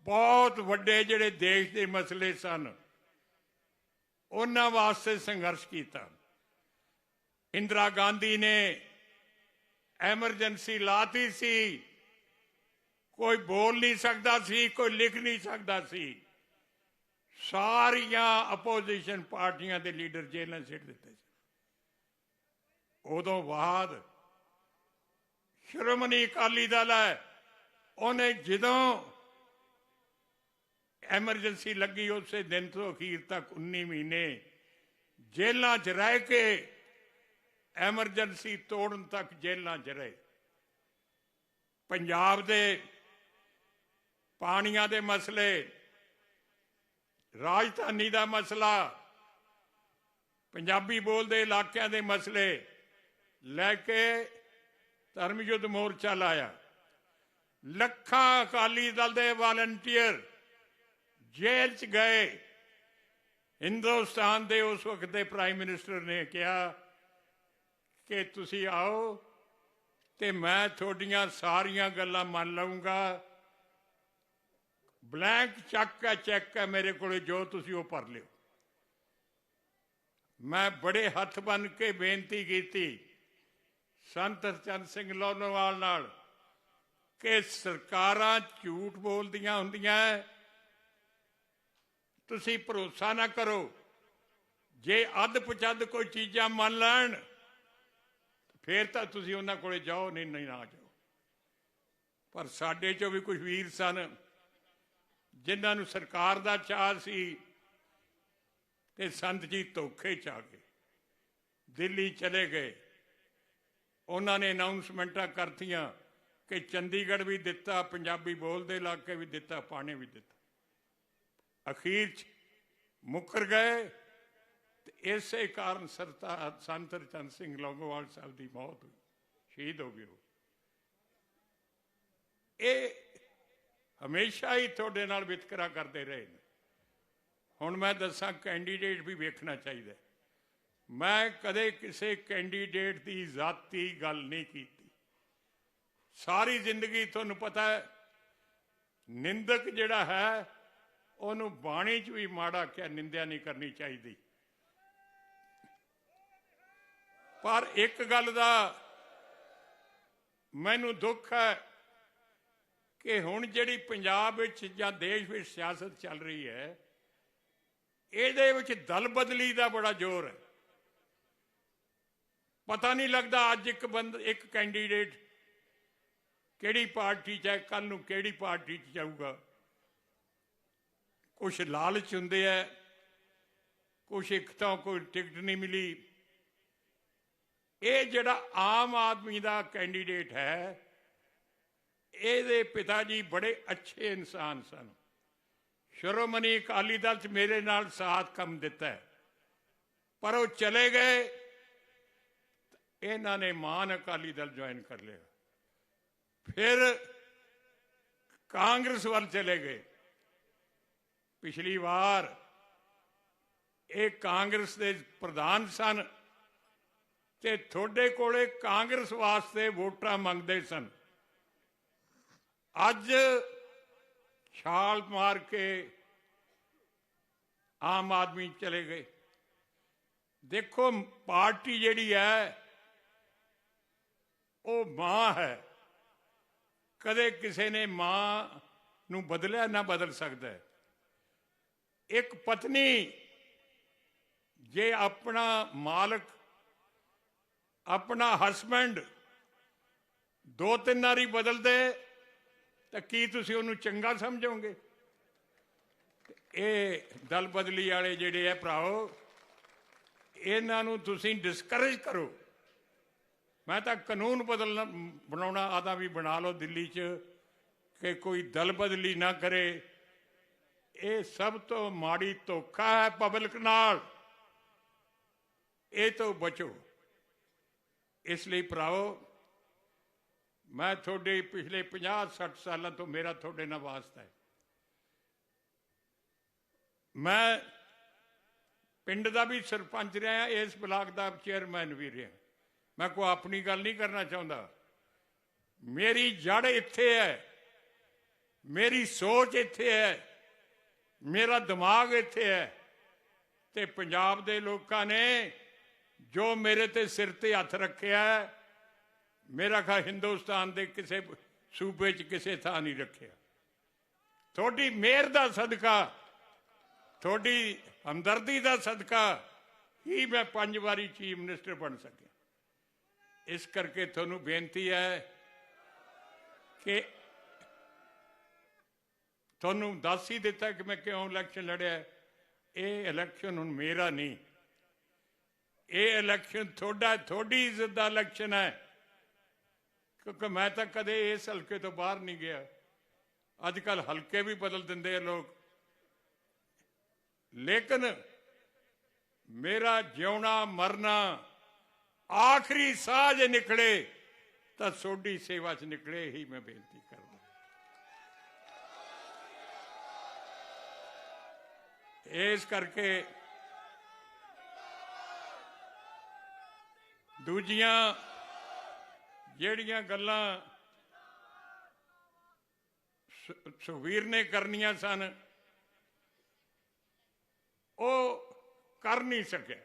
बहुत वड्डे जिहड़े देश के मसले सन उन्हां वास्ते संघर्ष किया। इंदिरा गांधी ने एमरजेंसी लाती सी, कोई बोल नहीं सकता सी, कोई लिख नहीं सकता सी। सारिया अपोजिशन पार्टियां के लीडर जेलों सिट दिते। उदों बाद श्रोमणी अकाली दल है, उन्हें जदों एमरजेंसी लगी उस दिन तो अखीर तक 19 महीने जेलों च रह के एमरजेंसी तोड़न तक जेलों च रहे। पंजाब दे पानियां दे मसले, राजधानी का मसला, पंजाबी बोलते इलाकों के मसले लैके धर्म युद्ध मोर्चा लाया। लखां अकाली दल के वालंटियर जेल च गए। हिंदुस्तान के उस वक्त के प्राइम मिनिस्टर ने कहा कि तुसी आओ ते मैं थोड़ियां सारियां गल्लां मान लूंगा, ब्लैंक चेक है मेरे को, जो तुसी वो भर लियो। मैं बड़े हथ बन के बेनती की संत हरचंद सिंह लोनावाल नाल कि सरकारां झूठ बोलदियां हुंदियां है, तुसी भरोसा ना करो। जे अध पचद कोई चीज़ां मान लैण फिर तो तुसी उन्हां कोले जाओ, नहीं ना जाओ। पर साडे चों भी कुछ वीर सन जिन्हां नूं सरकार दा चाह सी ते संत जी धोखे च आ गए, दिल्ली चले गए। उन्होंने अनाउंसमेंटां करतियां कि चंडीगढ़ भी दिता, पंजाबी बोलते इलाके भी दिता, पानी भी दिता। ਅਖੀਰ 'ਚ ਮੁੱਕਰ ਗਏ ਤੇ ਇਸੇ ਕਾਰਨ ਸਰਦਾਰ ਸੰਤ ਹਰਚੰਦ ਸਿੰਘ ਲੌਂਗੋਵਾਲ ਸਾਹਿਬ ਦੀ ਮੌਤ ਹੋਈ, ਸ਼ਹੀਦ ਹੋ ਗਏ। ਇਹ ਹਮੇਸ਼ਾ ਹੀ ਤੁਹਾਡੇ ਨਾਲ ਵਿਤਕਰਾ ਕਰਦੇ ਰਹੇ ਨੇ। ਹੁਣ ਮੈਂ ਦੱਸਾਂ, ਕੈਂਡੀਡੇਟ ਵੀ ਵੇਖਣਾ ਚਾਹੀਦਾ। ਮੈਂ ਕਦੇ ਕਿਸੇ ਕੈਂਡੀਡੇਟ ਦੀ ਜ਼ਾਤੀ ਗੱਲ ਨਹੀਂ ਕੀਤੀ। ਸਾਰੀ ਜ਼ਿੰਦਗੀ ਤੁਹਾਨੂੰ ਪਤਾ ਹੈ, ਨਿੰਦਕ ਜਿਹੜਾ ਹੈ ਉਹਨੂੰ ਬਾਣੀ 'ਚ ਵੀ ਮਾੜਾ ਕਿਹਾ, ਨਿੰਦਿਆ ਨਹੀਂ ਕਰਨੀ ਚਾਹੀਦੀ। ਪਰ ਇੱਕ ਗੱਲ ਦਾ ਮੈਨੂੰ ਦੁੱਖ ਹੈ ਕਿ ਹੁਣ ਜਿਹੜੀ ਪੰਜਾਬ ਵਿੱਚ ਜਾਂ ਦੇਸ਼ ਵਿੱਚ ਸਿਆਸਤ ਚੱਲ ਰਹੀ ਹੈ, ਇਹਦੇ ਵਿੱਚ ਦਲ ਬਦਲੀ ਦਾ ਬੜਾ ਜ਼ੋਰ ਹੈ। ਪਤਾ ਨਹੀਂ ਲੱਗਦਾ ਅੱਜ ਇੱਕ ਕੈਂਡੀਡੇਟ ਕਿਹੜੀ ਪਾਰਟੀ 'ਚ ਹੈ, ਕੱਲ ਨੂੰ ਕਿਹੜੀ ਪਾਰਟੀ 'ਚ ਜਾਊਗਾ। ਕੁਛ ਲਾਲਚ ਹੁੰਦੇ ਹੈ, ਕੁਛ ਇੱਕ ਤਾਂ ਕੋਈ ਟਿਕਟ ਨਹੀਂ ਮਿਲੀ। ਇਹ ਜਿਹੜਾ ਆਮ ਆਦਮੀ ਦਾ ਕੈਂਡੀਡੇਟ ਹੈ, ਇਹਦੇ ਪਿਤਾ ਜੀ ਬੜੇ ਅੱਛੇ ਇਨਸਾਨ ਸਨ। ਸ਼੍ਰੋਮਣੀ ਅਕਾਲੀ ਦਲ 'ਚ ਮੇਰੇ ਨਾਲ ਸਾਥ ਕੰਮ ਦਿੱਤਾ ਹੈ, ਪਰ ਉਹ ਚਲੇ ਗਏ। ਇਹਨਾਂ ਨੇ ਮਾਨ ਅਕਾਲੀ ਦਲ ਜੁਆਇਨ ਕਰ ਲਿਆ, ਫਿਰ ਕਾਂਗਰਸ ਵੱਲ ਚਲੇ ਗਏ। ਪਿਛਲੀ ਵਾਰ ਇਹ ਕਾਂਗਰਸ ਦੇ ਪ੍ਰਧਾਨ ਸਨ ਤੇ ਤੁਹਾਡੇ ਕੋਲੇ ਕਾਂਗਰਸ ਵਾਸਤੇ ਵੋਟਾਂ ਮੰਗਦੇ ਸਨ। ਅੱਜ ਛਾਲ ਮਾਰ ਕੇ ਆਮ ਆਦਮੀ ਚਲੇ ਗਏ। ਦੇਖੋ, ਪਾਰਟੀ ਜਿਹੜੀ ਹੈ ਉਹ ਮਾਂ ਹੈ। ਕਦੇ ਕਿਸੇ ਨੇ ਮਾਂ ਨੂੰ ਬਦਲਿਆ, ਨਾ ਬਦਲ ਸਕਦਾ। ਇੱਕ ਪਤਨੀ ਜੇ ਆਪਣਾ ਮਾਲਕ, ਆਪਣਾ ਹਸਬੈਂਡ 2-3 ਵਾਰੀ ਬਦਲਦੇ ਤਾਂ ਕੀ ਤੁਸੀਂ ਉਹਨੂੰ ਚੰਗਾ ਸਮਝੋਗੇ? ਇਹ ਦਲ ਬਦਲੀ ਵਾਲੇ ਜਿਹੜੇ ਆ ਭਰਾਓ, ਇਹਨਾਂ ਨੂੰ ਤੁਸੀਂ ਡਿਸਕਰੇਜ ਕਰੋ। ਮੈਂ ਤਾਂ ਕਾਨੂੰਨ ਬਣਾਉਣਾ ਆਦਾ ਵੀ ਬਣਾ ਲਓ ਦਿੱਲੀ 'ਚ ਕਿ ਕੋਈ ਦਲ ਬਦਲੀ ਨਾ ਕਰੇ। ਇਹ ਸਭ ਤੋਂ ਮਾੜੀ ਧੋਖਾ ਹੈ ਪਬਲਿਕ ਨਾਲ, ਇਹ ਤੋਂ ਬਚੋ। ਇਸ ਲਈ ਭਰਾਓ, ਮੈਂ ਤੁਹਾਡੇ ਪਿਛਲੇ 50-60 ਸਾਲਾਂ ਤੋਂ ਮੇਰਾ ਤੁਹਾਡੇ ਨਾਲ ਵਾਸਤਾ ਹੈ। ਮੈਂ ਪਿੰਡ ਦਾ ਵੀ ਸਰਪੰਚ ਰਿਹਾ, ਇਸ ਬਲਾਕ ਦਾ ਚੇਅਰਮੈਨ ਵੀ ਰਿਹਾ। ਮੈਂ ਕੋਈ ਆਪਣੀ ਗੱਲ ਨਹੀਂ ਕਰਨਾ ਚਾਹੁੰਦਾ। ਮੇਰੀ ਜੜ ਇੱਥੇ ਹੈ, ਮੇਰੀ ਸੋਚ ਇੱਥੇ ਹੈ, ਮੇਰਾ ਦਿਮਾਗ ਇੱਥੇ ਹੈ। ਤੇ ਪੰਜਾਬ ਦੇ ਲੋਕਾਂ ਨੇ ਜੋ ਮੇਰੇ ਤੇ ਸਿਰ ਤੇ ਹੱਥ ਰੱਖਿਆ, ਮੇਰਾ ਖਿਆਲ ਹਿੰਦੁਸਤਾਨ ਦੇ ਕਿਸੇ ਸੂਬੇ 'ਚ ਕਿਸੇ ਥਾਂ ਨਹੀਂ ਰੱਖਿਆ। ਤੁਹਾਡੀ ਮਿਹਰ ਦਾ ਸਦਕਾ, ਤੁਹਾਡੀ ਹਮਦਰਦੀ ਦਾ ਸਦਕਾ ਹੀ ਮੈਂ 5 ਵਾਰੀ ਚੀਫ ਮਿਨਿਸਟਰ ਬਣ ਸਕਿਆ। ਇਸ ਕਰਕੇ ਤੁਹਾਨੂੰ ਬੇਨਤੀ ਹੈ ਕਿ ਤੁਹਾਨੂੰ ਦੱਸ ਹੀ ਦਿੱਤਾ ਕਿ ਮੈਂ ਕਿਉਂ ਇਲੈਕਸ਼ਨ ਲੜਿਆ। ਇਹ ਇਲੈਕਸ਼ਨ ਹੁਣ ਮੇਰਾ ਨਹੀਂ, ਇਹ ਇਲੈਕਸ਼ਨ ਤੁਹਾਡਾ, ਤੁਹਾਡੀ ਇੱਜ਼ਤ ਦਾ ਇਲੈਕਸ਼ਨ ਹੈ। ਕਿਉਂਕਿ ਮੈਂ ਤਾਂ ਕਦੇ ਇਸ ਹਲਕੇ ਤੋਂ ਬਾਹਰ ਨਹੀਂ ਗਿਆ। ਅੱਜ ਕੱਲ੍ਹ ਹਲਕੇ ਵੀ ਬਦਲ ਦਿੰਦੇ ਆ ਲੋਕ, ਲੇਕਿਨ ਮੇਰਾ ਜਿਉਣਾ ਮਰਨਾ ਆਖਰੀ ਸਾਹ ਜੇ ਨਿਕਲੇ ਤਾਂ ਤੁਹਾਡੀ ਸੇਵਾ 'ਚ ਨਿਕਲੇ, ਹੀ ਮੈਂ ਬੇਨਤੀ ਕਰਦਾ। ਇਸ ਕਰਕੇ ਦੂਜੀਆਂ ਜਿਹੜੀਆਂ ਗੱਲਾਂ ਸੁਖਬੀਰ ਨੇ ਕਰਨੀਆਂ ਸਨ, ਉਹ ਕਰ ਨਹੀਂ ਸਕਿਆ।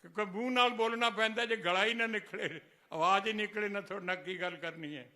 ਕਿਉਂਕਿ ਮੂੰਹ ਨਾਲ ਬੋਲਣਾ ਪੈਂਦਾ, ਜੇ ਗਲਾ ਹੀ ਨਾ ਨਿਕਲੇ, ਆਵਾਜ਼ ਹੀ ਨਿਕਲੇ ਨਾ, ਤੁਹਾਡੇ ਨਾਲ ਕੀ ਗੱਲ ਕਰਨੀ ਹੈ।